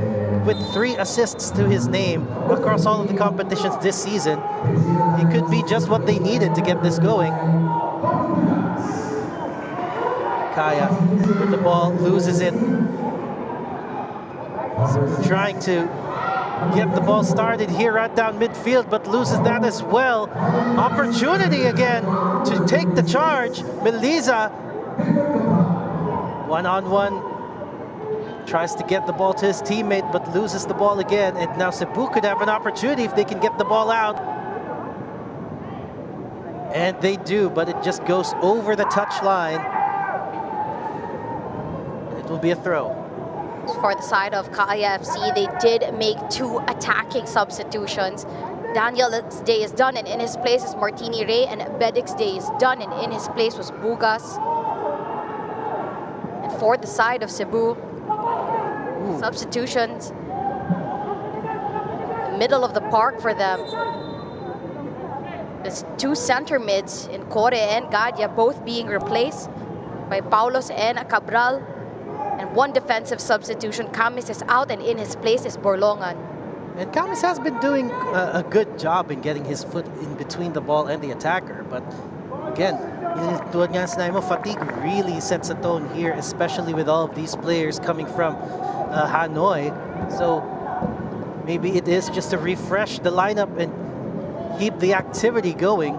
S2: with 3 assists to his name across all of the competitions this season. It could be just what they needed to get this going. Kaya with the ball, loses it. So trying to get the ball started here right down midfield, but loses that as well. Opportunity again to take the charge. Meliza, one-on-one. Tries to get the ball to his teammate, but loses the ball again. And now Cebu could have an opportunity if they can get the ball out. And they do, but it just goes over the touchline. It will be a throw.
S4: For the side of Kaya FC, they did make 2 attacking substitutions. Daniel's day is done, and in his place is Martini Ray, and Bedik's day is done, and in his place was Bugas. And for the side of Cebu, substitutions, middle of the park for them. There's two center mids in Kore and Gadya, both being replaced by Paulos and Cabral. And one defensive substitution. Camis is out, and in his place is Borlongan.
S2: And Camis has been doing a good job in getting his foot in between the ball and the attacker. But again, tulad nga sinabi mo, fatigue really sets a tone here, especially with all of these players coming from Hanoi. So maybe it is just to refresh the lineup and keep the activity going.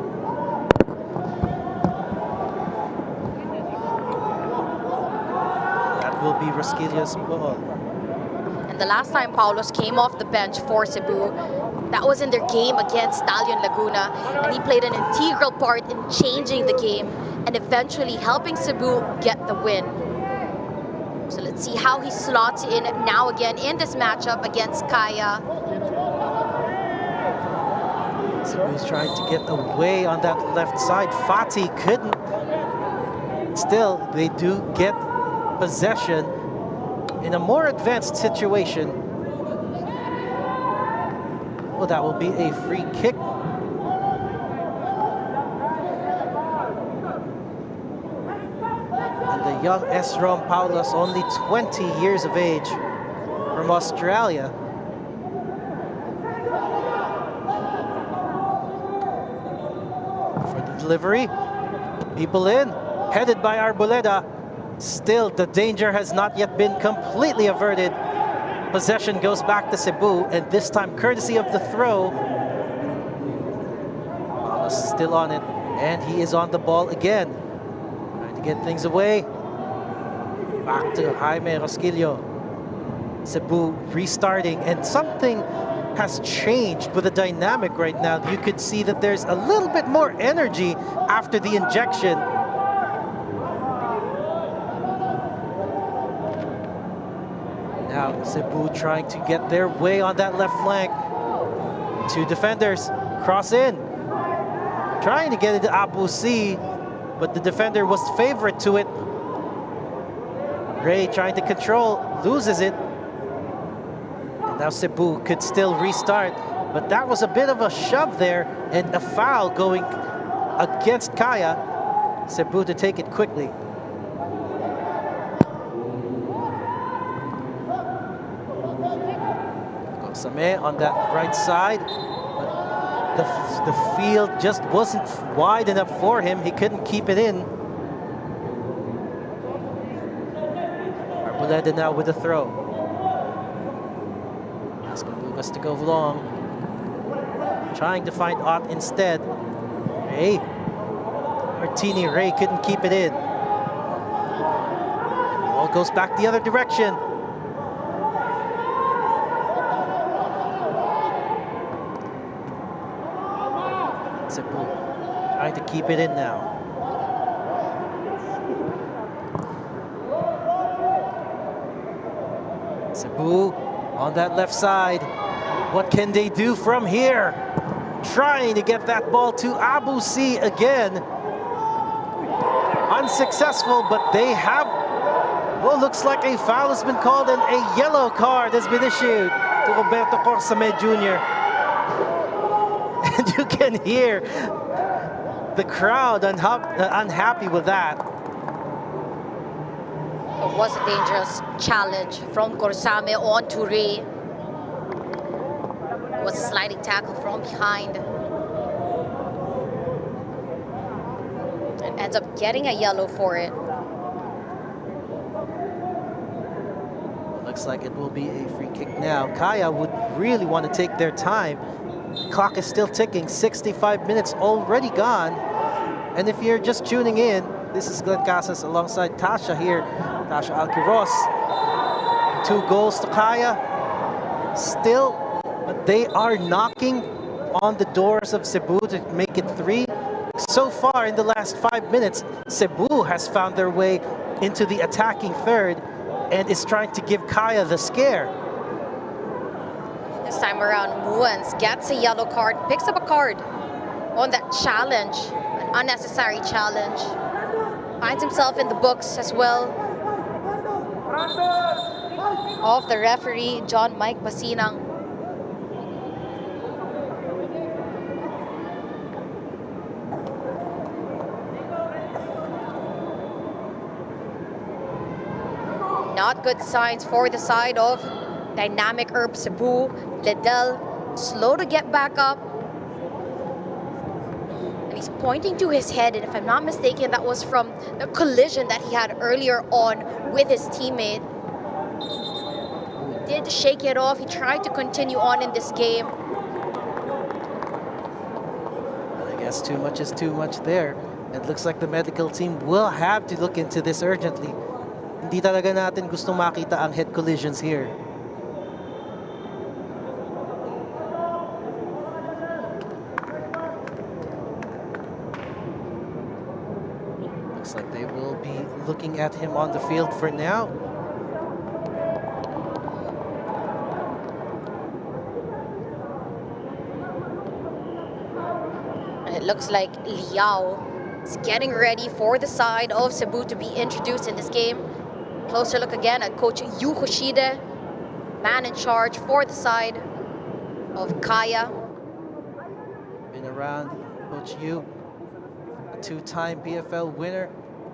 S2: That will be Rosquilha's ball.
S4: And the last time Paulos came off the bench for Cebu, that was in their game against Stallion Laguna, and he played an integral part in changing the game and eventually helping Cebu get the win. So let's see how he slots in now again in this matchup against Kaya.
S2: Cebu's trying to get away on that left side. Fatih couldn't. Still, they do get possession in a more advanced situation. Well, that will be a free kick. And the young Esrom Paulos, only 20 years of age, from Australia. For the delivery, people in, headed by Arboleda. Still, the danger has not yet been completely averted. Possession goes back to Cebu, and this time courtesy of the throw. Paulos still on it, and he is on the ball again. Trying to get things away. Back to Jaime Rosquillo. Cebu restarting, and something has changed with the dynamic right now. You could see that there's a little bit more energy after the injection. Now Cebu trying to get their way on that left flank. Two defenders cross in. Trying to get it to Abu C, but the defender was favorite to it. Ray trying to control, loses it. And now Cebu could still restart, but that was a bit of a shove there and a foul going against Kaya. Cebu to take it quickly. Same on that right side, but the field just wasn't wide enough for him. He couldn't keep it in. Arboleda now with the throw. Asking Lucas to go long. Trying to find Ott instead. Ray. Martini Ray couldn't keep it in. Ball goes back the other direction. Cebu trying to keep it in now. Cebu on that left side. What can they do from here? Trying to get that ball to Abu C again. Unsuccessful, but they have, well, looks like a foul has been called and a yellow card has been issued to Roberto Corsame Jr. And you can hear the crowd unhappy with that.
S4: It was a dangerous challenge from Corsame on to Ray. It was a sliding tackle from behind. And ends up getting a yellow for it.
S2: Looks like it will be a free kick now. Kaya would really want to take their time. Clock is still ticking, 65 minutes already gone. And if you're just tuning in, this is Glenn Casas alongside Tasha here, Tasha Alquiros. 2 goals to Kaya. Still, but they are knocking on the doors of Cebu to make it 3. So far in the last 5 minutes, Cebu has found their way into the attacking third and is trying to give Kaya the scare.
S4: This time around, Muans gets a yellow card, picks up a card on that challenge, an unnecessary challenge. Finds himself in the books as well of the referee, John Mike Basinang. Not good signs for the side of Dynamic Herb Cebu. Liddell slow to get back up. And he's pointing to his head, and if I'm not mistaken, that was from the collision that he had earlier on with his teammate. He did shake it off. He tried to continue on in this game.
S2: I guess too much is too much there. It looks like the medical team will have to look into this urgently. Hindi talaga natin gusto makita ang head collisions here. Looks like they will be looking at him on the field for now.
S4: And it looks like Liao is getting ready for the side of Cebu to be introduced in this game. Closer look again at Coach Yu Hoshide, man in charge for the side of Kaya.
S2: Been around, Coach Yu, a two-time PFL winner,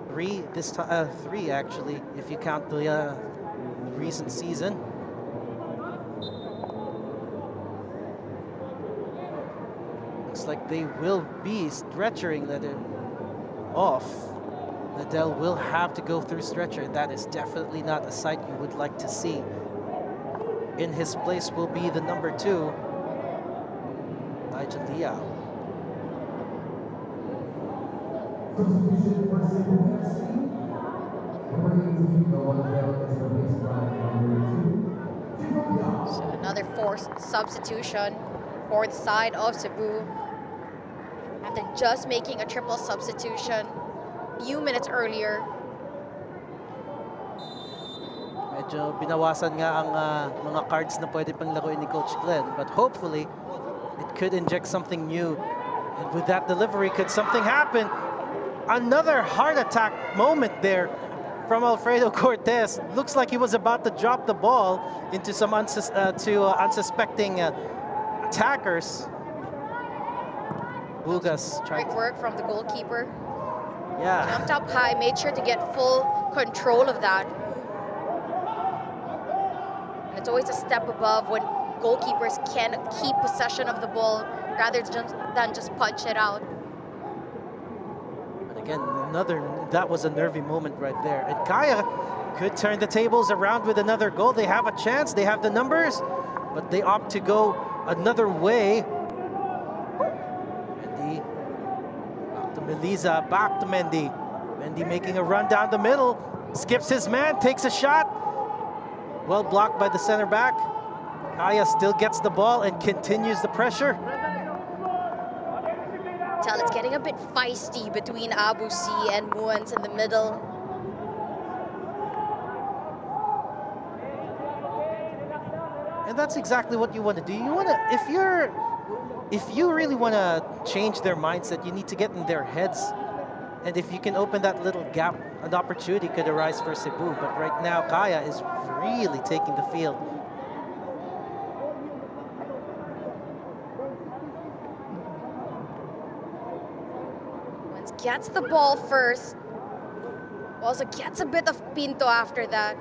S2: three actually, if you count the recent season. Looks like they will be stretchering Liddell off. Liddell will have to go through stretcher. That is definitely not a sight you would like to see. In his place will be the number 2, Elijah Liao.
S4: So another forced substitution for the side of Cebu. After just making a triple substitution a few minutes earlier.
S2: Medyo binawasan nga ang mga cards na pwede pang laruin ni Coach Glenn, but hopefully it could inject something new. And with that delivery, could something happen? Another heart attack moment there from Alfredo Cortez. Looks like he was about to drop the ball into some unsuspecting attackers. Bugas tried
S4: Great work from the goalkeeper.
S2: Yeah.
S4: Jumped up high, made sure to get full control of that. And it's always a step above when goalkeepers can keep possession of the ball rather than just punch it out.
S2: But again, that was a nervy moment right there. And Kaya could turn the tables around with another goal. They have a chance, they have the numbers, but they opt to go another way. Mendy, back to Meliza, back to Mendy. Mendy making a run down the middle, skips his man, takes a shot. Well blocked by the center back. Kaya still gets the ball and continues the pressure.
S4: Tell it's getting a bit feisty between Abusi and Muans in the middle.
S2: And that's exactly what you want to do. You want to, if you really want to change their mindset, you need to get in their heads. And if you can open that little gap, an opportunity could arise for Cebu. But right now, Kaya is really taking the field.
S4: Muans gets the ball first. Also gets a bit of pinto after that.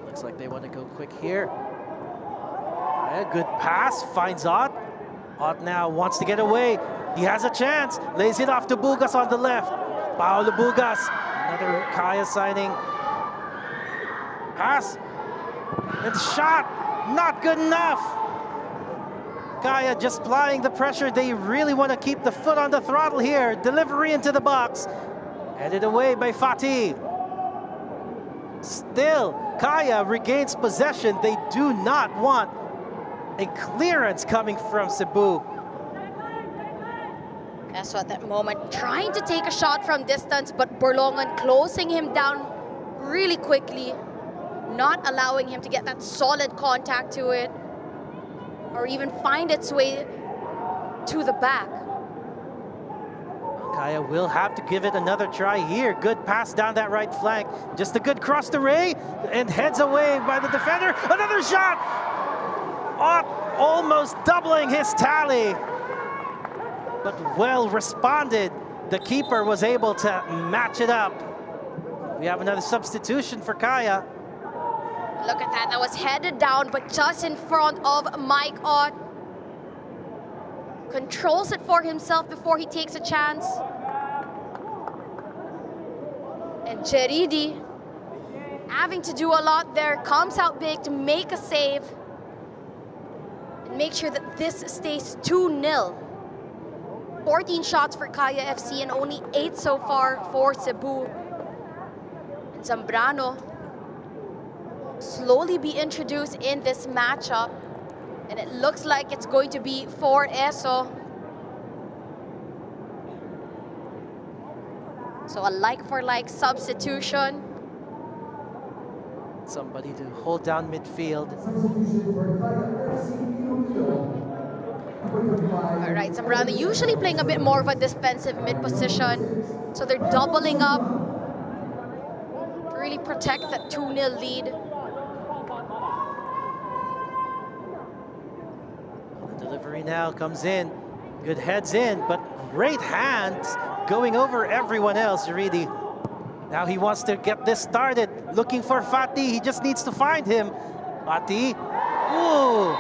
S2: Looks like they want to go quick here. Yeah, good pass, finds Ott. Ott now wants to get away. He has a chance, lays it off to Bugas on the left. Paolo Bugas, another Kaya signing. Pass, and shot, not good enough. Kaya just applying the pressure. They really want to keep the foot on the throttle here. Delivery into the box. Headed away by Fatih. Still, Kaya regains possession. They do not want a clearance coming from Cebu.
S4: So at that moment, trying to take a shot from distance, but Borlongan closing him down really quickly, not allowing him to get that solid contact to it, or even find its way to the back.
S2: Kaya will have to give it another try here. Good pass down that right flank. Just a good cross to Ray, and heads away by the defender. Another shot! Ott almost doubling his tally. but well responded. The keeper was able to match it up. We have another substitution for Kaya.
S4: Look at that. That was headed down, but just in front of Mike Ott. Controls it for himself before he takes a chance. And Cheridi, having to do a lot there, comes out big to make a save and make sure that this stays 2-0. 14 shots for Kaya FC and only 8 so far for Cebu. And Zambrano slowly be introduced in this matchup. And it looks like it's going to be for Eso. So a like-for-like substitution.
S2: Somebody to hold down midfield.
S4: All right, Zambrano usually playing a bit more of a defensive mid position. So they're doubling up to really protect that 2-0 lead.
S2: The delivery now comes in. Good heads in, but great hands going over everyone else, Cheridi. Now he wants to get this started. Looking for Fatih. He just needs to find him. Fatih. Ooh.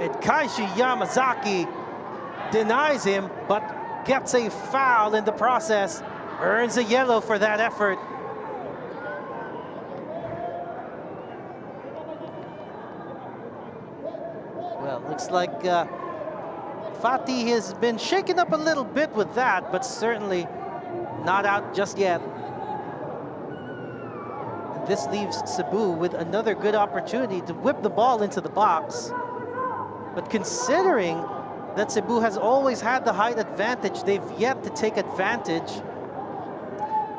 S2: And Kaishi Yamazaki denies him, but gets a foul in the process. Earns a yellow for that effort. Well, looks like Fatih has been shaken up a little bit with that, but certainly not out just yet. This leaves Cebu with another good opportunity to whip the ball into the box. But considering that Cebu has always had the height advantage, they've yet to take advantage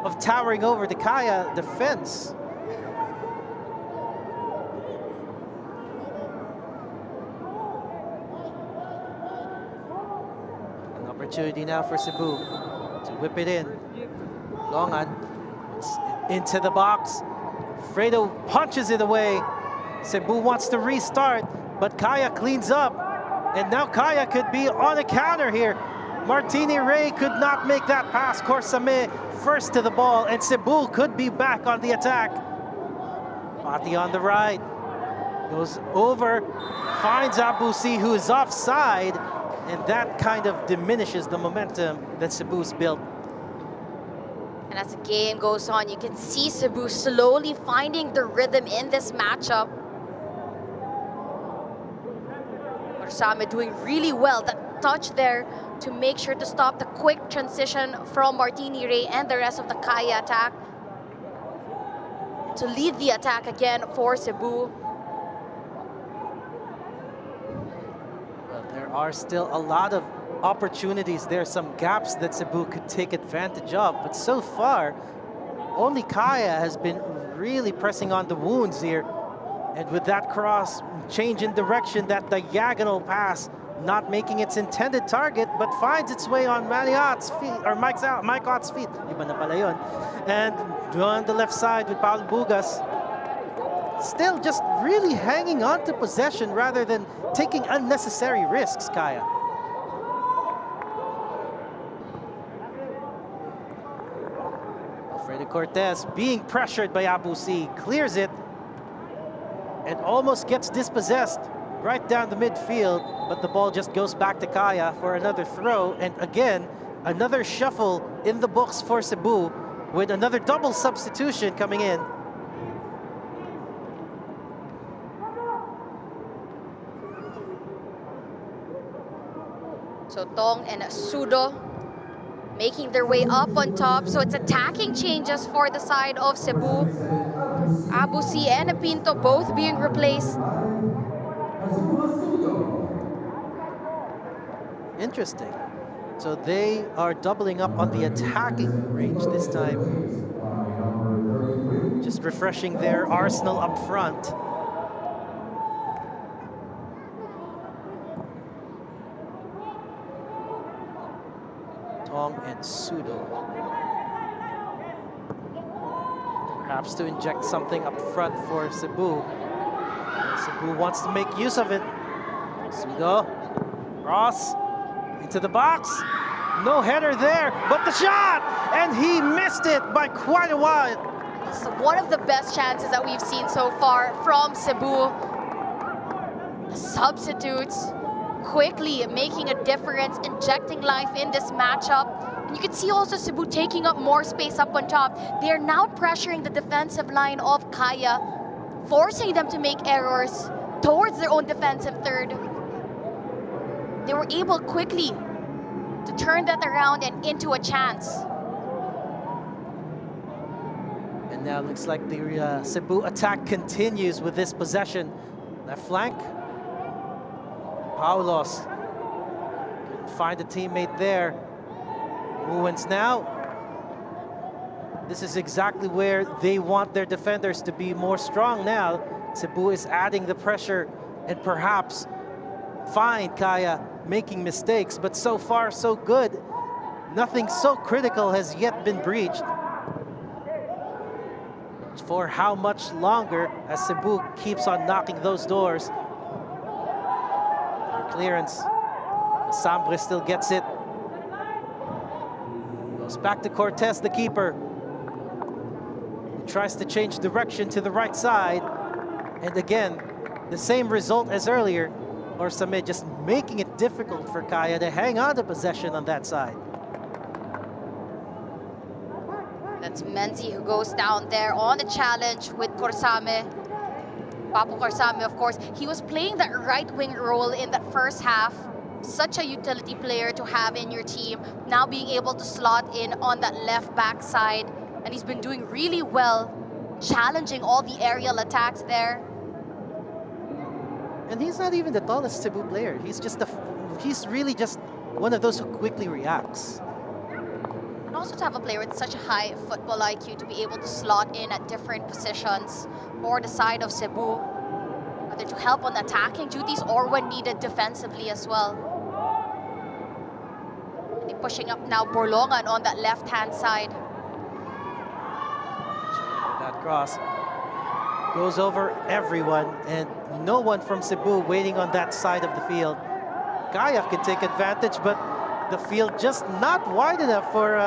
S2: of towering over the Kaya defense. An opportunity now for Cebu to whip it in. Longan, it's into the box. Fredo punches it away. Cebu wants to restart, but Kaya cleans up. And now Kaya could be on a counter here. Martini Ray could not make that pass. Corsame first to the ball, and Cebu could be back on the attack. Fatih on the right. Goes over, finds Abusi, who is offside, and that kind of diminishes the momentum that Cebu's built.
S4: And as the game goes on, you can see Cebu slowly finding the rhythm in this matchup. Orsame doing really well. That touch there to make sure to stop the quick transition from Martini Ray and the rest of the Kaya attack. To lead the attack again for Cebu.
S2: Well, there are still a lot of opportunities. There are some gaps that Cebu could take advantage of, but so far, only Kaya has been really pressing on the wounds here. And with that cross, change in direction, that diagonal pass, not making its intended target, but finds its way on Maniot's feet, or Mike Ott's feet. Iba na pala yun. And on the left side with Paulo Bugas, still just really hanging on to possession rather than taking unnecessary risks, Kaya. Alfredo Cortez being pressured by Abusi, clears it, and almost gets dispossessed right down the midfield, but the ball just goes back to Kaya for another throw, and again, another shuffle in the books for Cebu with another double substitution coming in.
S4: So Tong and Sudo making their way up on top. So it's attacking changes for the side of Cebu. Abusi and Pinto both being replaced.
S2: Interesting. So they are doubling up on the attacking range this time. Just refreshing their arsenal up front. Tong and Sudo. Perhaps to inject something up front for Cebu. Cebu wants to make use of it. Sudo. Ross. Into the box. No header there, but the shot! And he missed it by quite a while.
S4: This is one of the best chances that we've seen so far from Cebu. The substitutes quickly making a difference, injecting life in this matchup. And you can see also Cebu taking up more space up on top. They are now pressuring the defensive line of Kaya, forcing them to make errors towards their own defensive third. They were able quickly to turn that around and into a chance.
S2: And now it looks like the Cebu attack continues with this possession. Left flank. Paulos couldn't find a teammate there. Owens now. This is exactly where they want their defenders to be more strong now. Cebu is adding the pressure and perhaps find Kaya making mistakes, but so far so good. Nothing so critical has yet been breached. For how much longer as Cebu keeps on knocking those doors. Clearance. Sambre still gets it. Goes back to Cortez, the keeper. He tries to change direction to the right side. And again, the same result as earlier. Orsame just making it difficult for Kaya to hang on to possession on that side.
S4: That's Menzi who goes down there on the challenge with Corsame. Papu Corsame, of course, he was playing that right wing role in that first half. Such a utility player to have in your team. Now being able to slot in on that left back side. And he's been doing really well, challenging all the aerial attacks there.
S2: And he's not even the tallest Cebu player. He's really just one of those who quickly reacts.
S4: And also to have a player with such a high football IQ to be able to slot in at different positions for the side of Cebu, whether to help on attacking duties or when needed defensively as well. And they're pushing up now Borlongan on that left-hand side.
S2: That cross goes over everyone, and no one from Cebu waiting on that side of the field. Kaya can take advantage, but the field just not wide enough for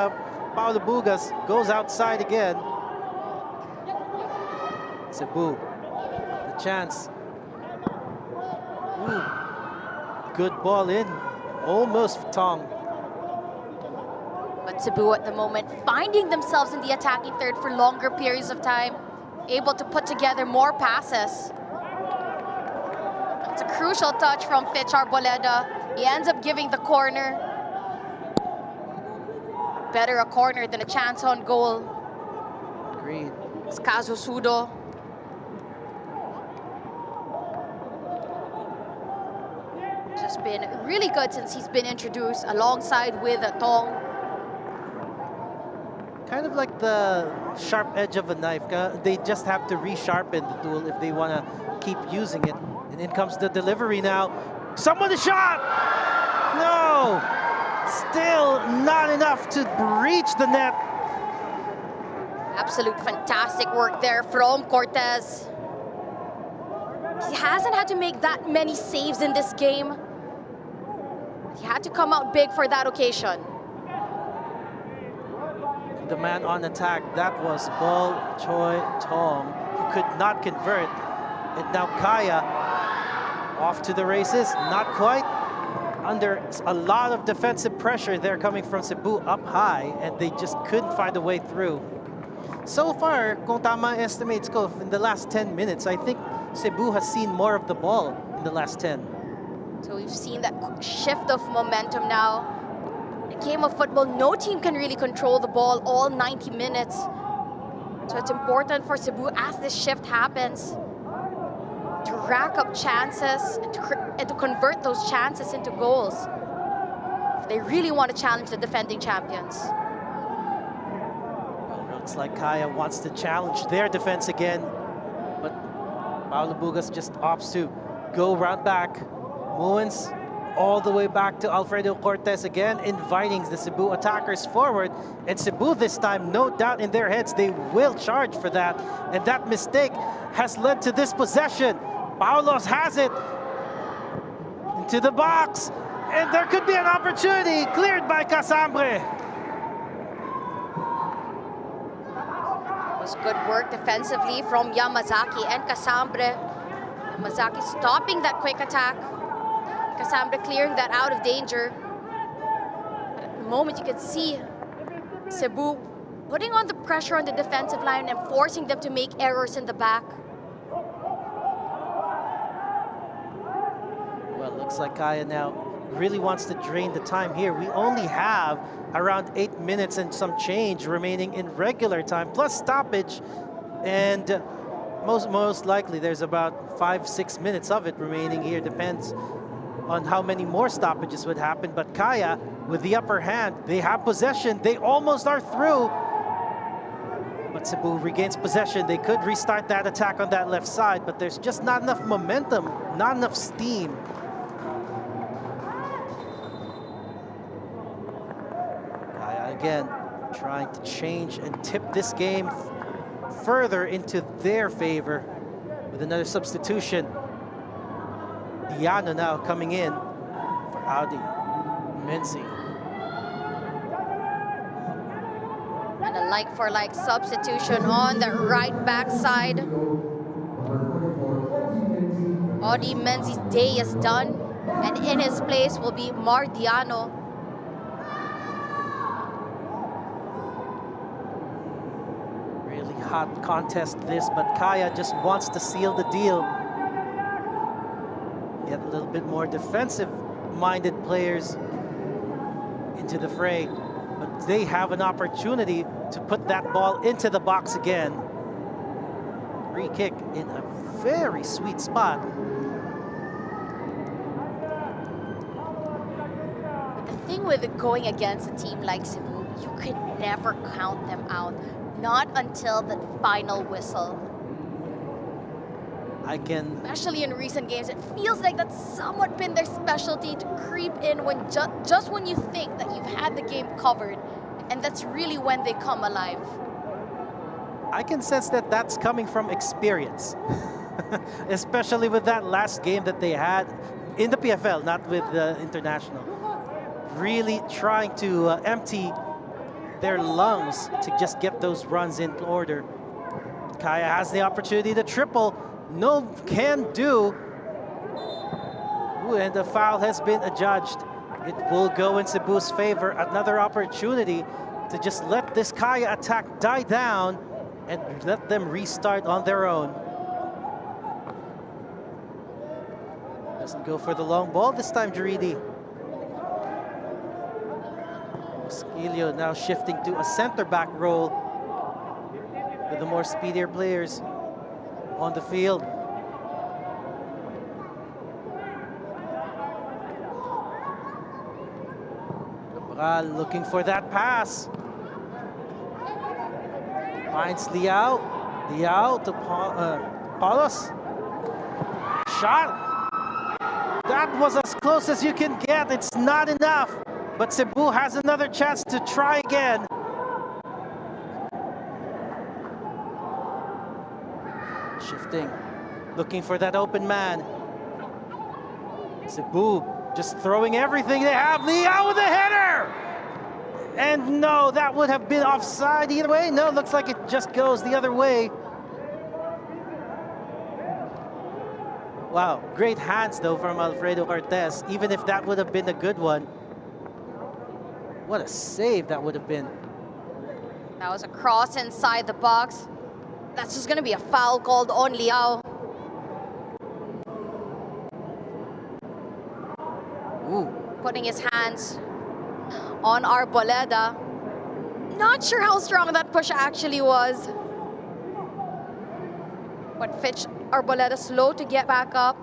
S2: Paulo Bugas. Goes outside again. Cebu, the chance. Ooh, good ball in, almost Tong.
S4: But Cebu at the moment finding themselves in the attacking third for longer periods of time, able to put together more passes. It's a crucial touch from Fitch Arboleda. He ends up giving the corner. Better a corner than a chance on goal.
S2: Agreed.
S4: It's Kazu Sudo. Just been really good since he's been introduced alongside with Tong.
S2: Kind of like the sharp edge of a knife. They just have to resharpen the tool if they want to keep using it. And in comes the delivery now. Someone a shot! No! Still not enough to breach the net.
S4: Absolute fantastic work there from Cortez. He hasn't had to make that many saves in this game. He had to come out big for that occasion.
S2: The man on attack, that was Bol Choi Tong. He could not convert. And now Kaya off to the races. Not quite. Under a lot of defensive pressure there coming from Cebu up high, and they just couldn't find a way through. So far, kung tama estimates ko, in the last 10 minutes, I think Cebu has seen more of the ball in the last 10.
S4: So we've seen that shift of momentum now. A game of football, no team can really control the ball all 90 minutes. So it's important for Cebu as this shift happens to rack up chances and to convert those chances into goals if they really want to challenge the defending champions.
S2: Looks like Kaya wants to challenge their defense again, but Paulo Bugas just opts to go round back. Muens all the way back to Alfredo Cortez again, inviting the Cebu attackers forward. And Cebu this time, no doubt in their heads, they will charge for that. And that mistake has led to this possession. Paulos has it into the box. And there could be an opportunity cleared by Casambre.
S4: It was good work defensively from Yamazaki and Casambre. Yamazaki stopping that quick attack. Casambre clearing that out of danger. But at the moment you could see CEBU putting on the pressure on the defensive line and forcing them to make errors in the back.
S2: Well, looks like Kaya now really wants to drain the time here. We only have around 8 minutes and some change remaining in regular time, plus stoppage. And most likely there's about 5-6 minutes of it remaining here. Depends on how many more stoppages would happen. But Kaya with the upper hand, they have possession. They almost are through. But CEBU regains possession. They could restart that attack on that left side, but there's just not enough momentum, not enough steam. Kaya again trying to change and tip this game further into their favor with another substitution. Diano now coming in for Audi Menzi.
S4: And a like-for-like substitution on the right back side. Audi Menzi's day is done, and in his place will be Mardiano.
S2: Really hot contest this, but Kaya just wants to seal the deal. Get a little bit more defensive-minded players into the fray. But they have an opportunity to put that ball into the box again. Free kick in a very sweet spot.
S4: But the thing with going against a team like CEBU, you could never count them out. Not until the final whistle. Especially in recent games, it feels like that's somewhat been their specialty, to creep in when just when you think that you've had the game covered, and that's really when they come alive.
S2: I can sense that that's coming from experience, especially with that last game that they had in the PFL, not with the international. Really trying to empty their lungs to just get those runs in order. Kaya has the opportunity to triple. No can do. Ooh, and the foul has been adjudged. It will go in CEBU's favor. Another opportunity to just let this Kaya attack die down and let them restart on their own. Doesn't go for the long ball this time, Jaridi. Esquilio now shifting to a center-back role with the more speedier players on the field. Cabral looking for that pass. Finds Liao. Liao to Paulos. Shot. That was as close as you can get. It's not enough. But CEBU has another chance to try again. Shifting, looking for that open man. CEBU just throwing everything they have. Liao with a header! And no, that would have been offside either way. No, looks like it just goes the other way. Wow, great hands though from Alfredo Cortez, even if that would have been a good one. What a save that would have been.
S4: That was a cross inside the box. That's just going to be a foul called on Liao.
S2: Ooh.
S4: Putting his hands on Arboleda. Not sure how strong that push actually was. But Fitch Arboleda slow to get back up.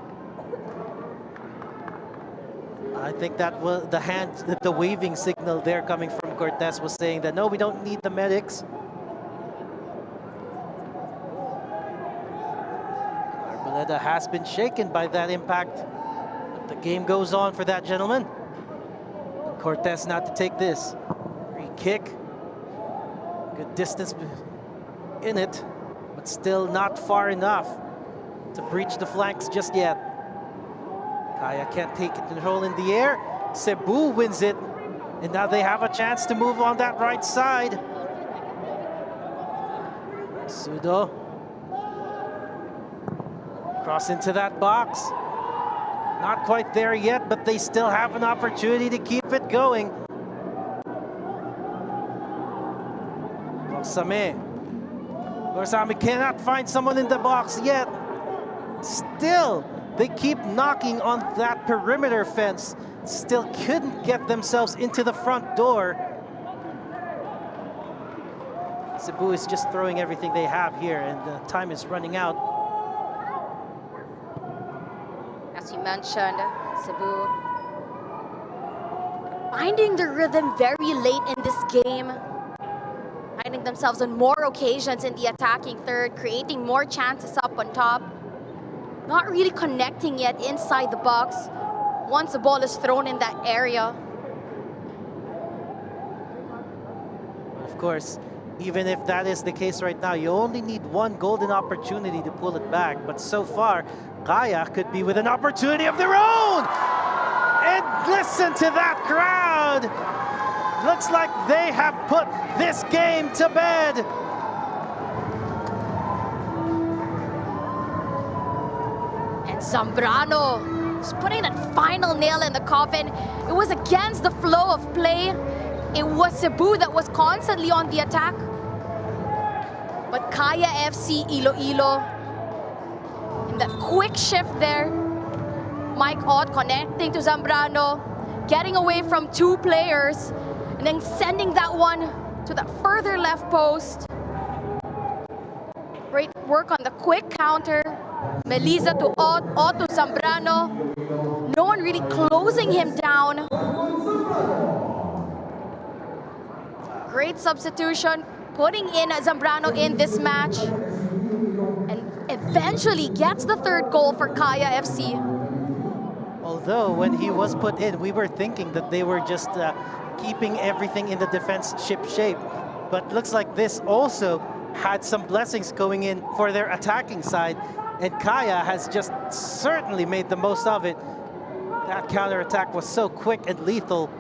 S2: I think that was the hand, the waving signal there coming from Cortez was saying that no, we don't need the medics. Arboleda has been shaken by that impact. But the game goes on for that gentleman. Cortez not to take this. Free kick. Good distance in it, but still not far enough to breach the flanks just yet. Kaya can't take control in the air. CEBU wins it, and now they have a chance to move on that right side. Sudo. Cross into that box. Not quite there yet, but they still have an opportunity to keep it going. Gorsame. Gorsame cannot find someone in the box yet. Still, they keep knocking on that perimeter fence. Still couldn't get themselves into the front door. CEBU is just throwing everything they have here, and the time is running out.
S4: As you mentioned, CEBU finding the rhythm very late in this game. Finding themselves on more occasions in the attacking third, creating more chances up on top. Not really connecting yet inside the box once the ball is thrown in that area.
S2: Of course, even if that is the case right now, you only need one golden opportunity to pull it back. But so far, Kaya could be with an opportunity of their own! And listen to that crowd! Looks like they have put this game to bed.
S4: And Zambrano is putting that final nail in the coffin. It was against the flow of play. It was CEBU that was constantly on the attack. But Kaya FC Iloilo, in that quick shift there, Mike Ott connecting to Zambrano, getting away from two players, and then sending that one to the further left post. Great work on the quick counter. Melisa to Ott, Ott to Zambrano. No one really closing him down. Great substitution, putting in Zambrano in this match. And eventually gets the third goal for Kaya FC.
S2: Although when he was put in, we were thinking that they were just keeping everything in the defense ship shape. But looks like this also had some blessings going in for their attacking side. And Kaya has just certainly made the most of it. That counterattack was so quick and lethal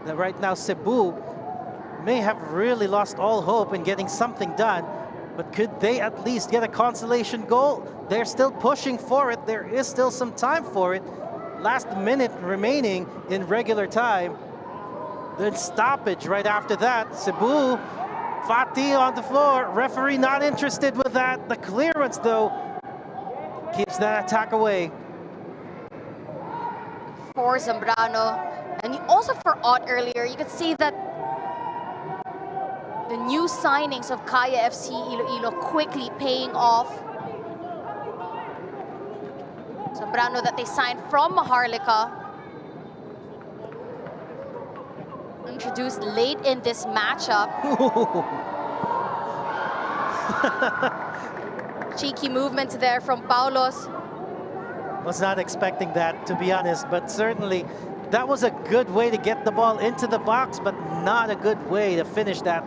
S2: that right now CEBU may have really lost all hope in getting something done. But could they at least get a consolation goal? They're still pushing for it. There is still some time for it. Last minute remaining in regular time. Then stoppage right after that. CEBU, Fatih on the floor. Referee not interested with that. The clearance, though, keeps that attack away.
S4: For Zambrano. And also for Ott earlier, you could see that the new signings of Kaya FC Iloilo quickly paying off. Zambrano that they signed from Maharlika. Introduced late in this matchup. Cheeky movements there from Paulos.
S2: Was not expecting that, to be honest, but certainly that was a good way to get the ball into the box, but not a good way to finish that.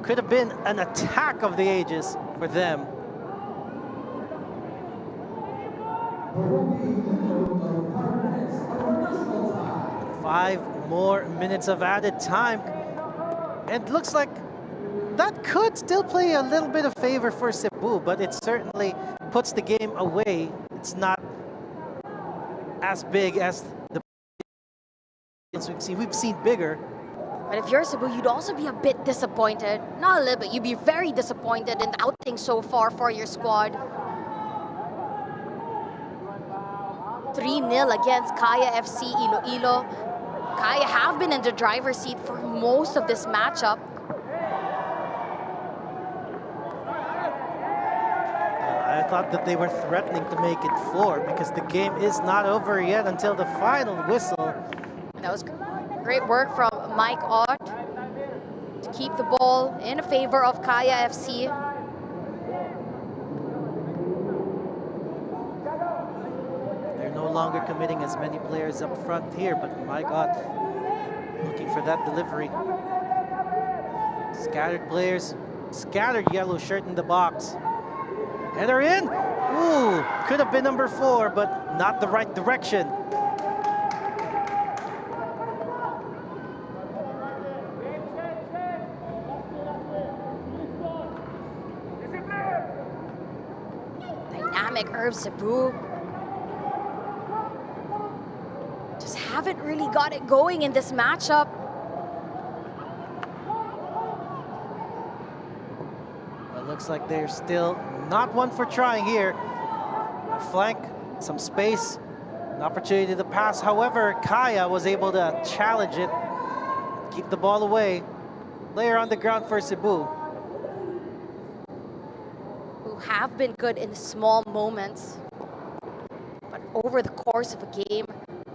S2: Could have been an attack of the ages for them. Five more minutes of added time. And looks like that could still play a little bit of favor for CEBU, but it certainly puts the game away. It's not as big as the we've seen bigger.
S4: But if you're CEBU, you'd also be a bit disappointed. Not a little bit, you'd be very disappointed in the outing so far for your squad. 3-0 against Kaya FC Iloilo. Kaya have been in the driver's seat for most of this matchup.
S2: I thought that they were threatening to make it 4 because the game is not over yet until the final whistle.
S4: That was great work from Mike Ott to keep the ball in favor of Kaya FC.
S2: They're no longer committing as many players up front here, but Mike Ott looking for that delivery. Scattered players, scattered yellow shirt in the box. Header in. Ooh, could have been number 4, but not the right direction.
S4: dynamic Herb Cebu just haven't really got it going in this matchup.
S2: It looks like they're still not one for trying here. A flank, some space, an opportunity to pass. However, Kaya was able to challenge it, keep the ball away. Player on the ground for Cebu.
S4: Who have been good in small moments, but over the course of a game,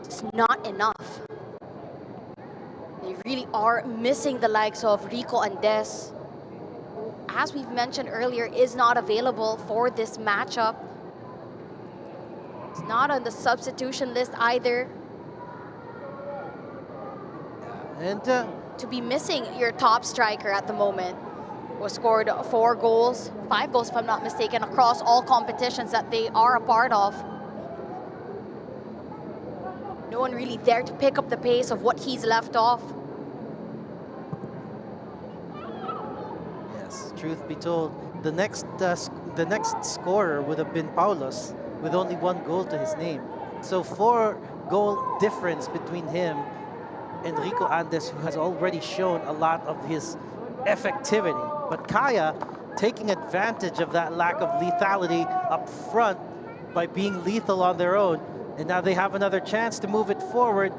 S4: it's not enough. They really are missing the likes of Rico and Des, who, as we've mentioned earlier, is not available for this matchup. It's not on the substitution list either.
S2: And
S4: To be missing your top striker at the moment, who scored 4 goals, 5 goals if I'm not mistaken, across all competitions that they are a part of. No one really there to pick up the pace of what he's left off.
S2: yes, truth be told, the next scorer would have been Paulos with only 1 goal to his name. So 4-goal difference between him and Rico Andes, who has already shown a lot of his effectivity. But Kaya taking advantage of that lack of lethality up front by being lethal on their own. And now they have another chance to move it forward.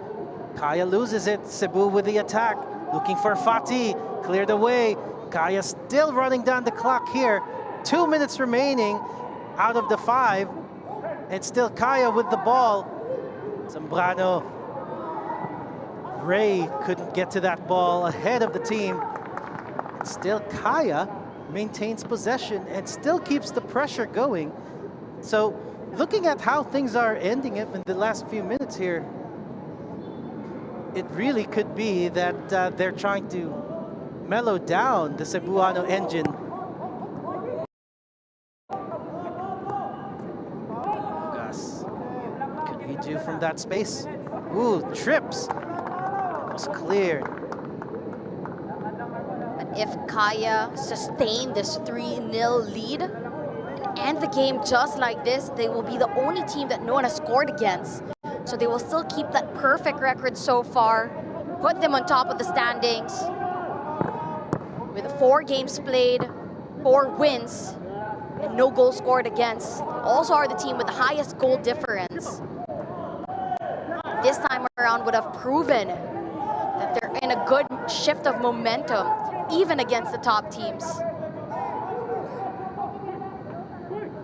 S2: Kaya loses it. Cebu with the attack, looking for Fatih, cleared away. Kaya still running down the clock here. 2 minutes remaining out of the 5. And still Kaya with the ball. Zambrano. Ray couldn't get to that ball ahead of the team. And still Kaya maintains possession and still keeps the pressure going. So looking at how things are ending up in the last few minutes here, it really could be that they're trying to mellow down the Cebuano engine. Gas, what can he do from that space? Ooh, trips. Was cleared.
S4: But if Kaya sustain this 3-0 lead and end the game just like this, they will be the only team that no one has scored against. So they will still keep that perfect record so far, put them on top of the standings with 4 games played, 4 wins, and no goals scored against. Also are the team with the highest goal difference. This time around would have proven that they're in a good shift of momentum, even against the top teams.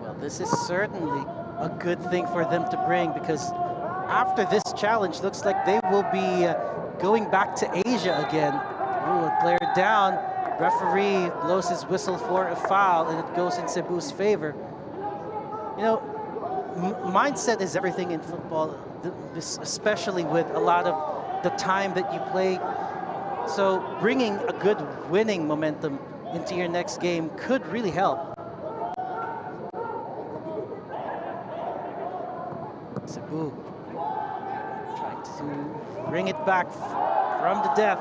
S2: Well, this is certainly a good thing for them to bring, because after this challenge, looks like they will be going back to Asia again. Ooh, a player down. Referee blows his whistle for a foul, and it goes in Cebu's favor. You know, mindset is everything in football, especially with a lot of the time that you play. So bringing a good winning momentum into your next game could really help. Cebu trying to bring it back from the death.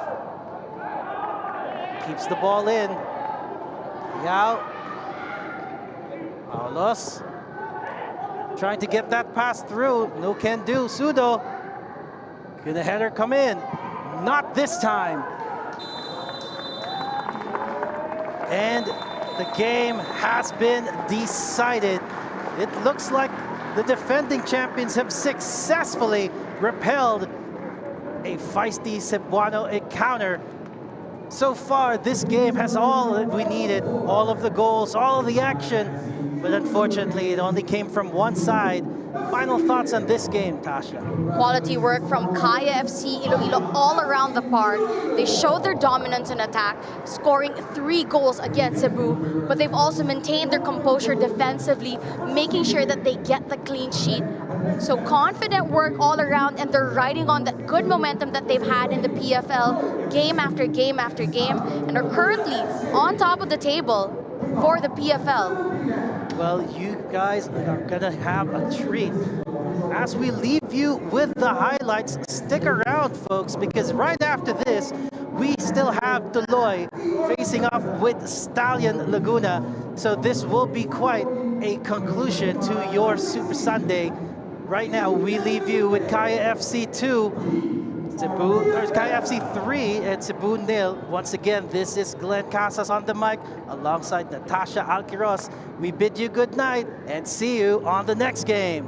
S2: Keeps the ball in. Yao. Paulos trying to get that pass through. No can do. Sudo. Can the header come in? Not this time. And the game has been decided. It looks like the defending champions have successfully repelled a feisty Cebuano encounter. So far, this game has all that we needed, all of the goals, all of the action, but unfortunately, it only came from one side. Final thoughts on this game, Tasha?
S4: Quality work from Kaya FC Iloilo all around the park. They showed their dominance in attack, scoring 3 goals against Cebu, but they've also maintained their composure defensively, making sure that they get the clean sheet. So confident work all around, and they're riding on that good momentum that they've had in the PFL game after game after game, and are currently on top of the table for the PFL.
S2: Well, you guys are gonna have a treat As we leave you with the highlights, stick around, folks, because right after this, we still have Tuloy facing off with Stallion Laguna. So this will be quite a conclusion to your Super Sunday. Right now, we leave you with Kaya FC 2, Cebu, or Kaya FC 3, and Cebu 0. Once again, this is Glenn Casas on the mic alongside Natasha Alquiros. We bid you good night and see you on the next game.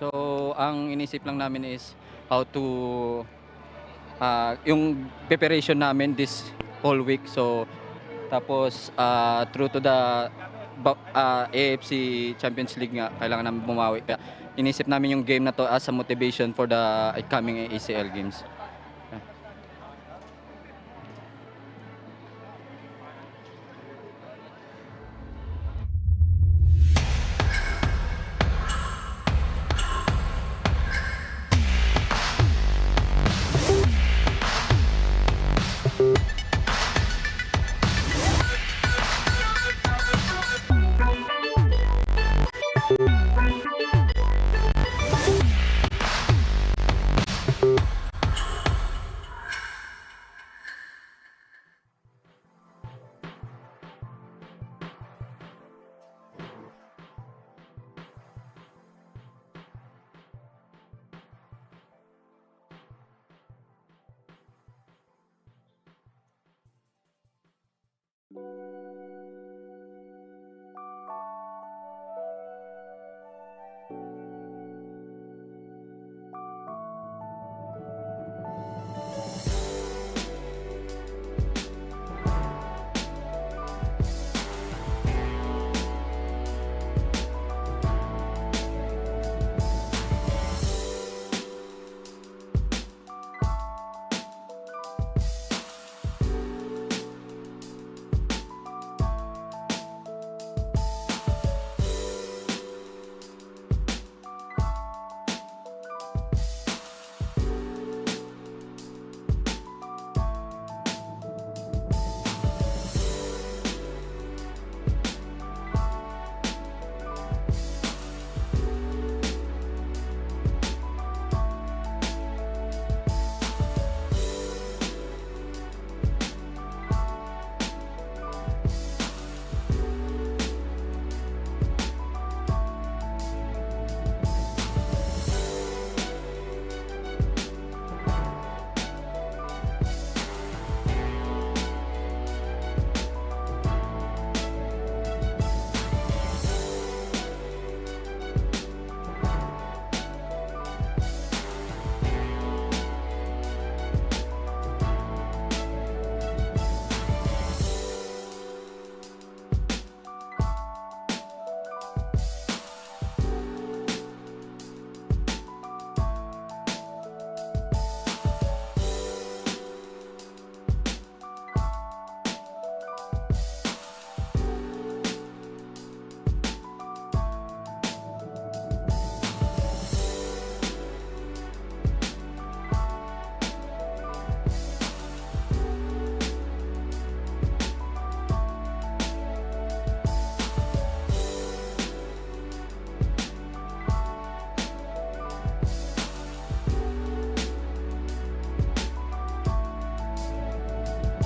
S7: So, ang inisip lang namin is how to, yung preparation namin this whole week. So, tapos, through to the AFC Champions League nga, kailangan namin bumawi. Kaya inisip namin yung game na to as a motivation for the upcoming ACL games.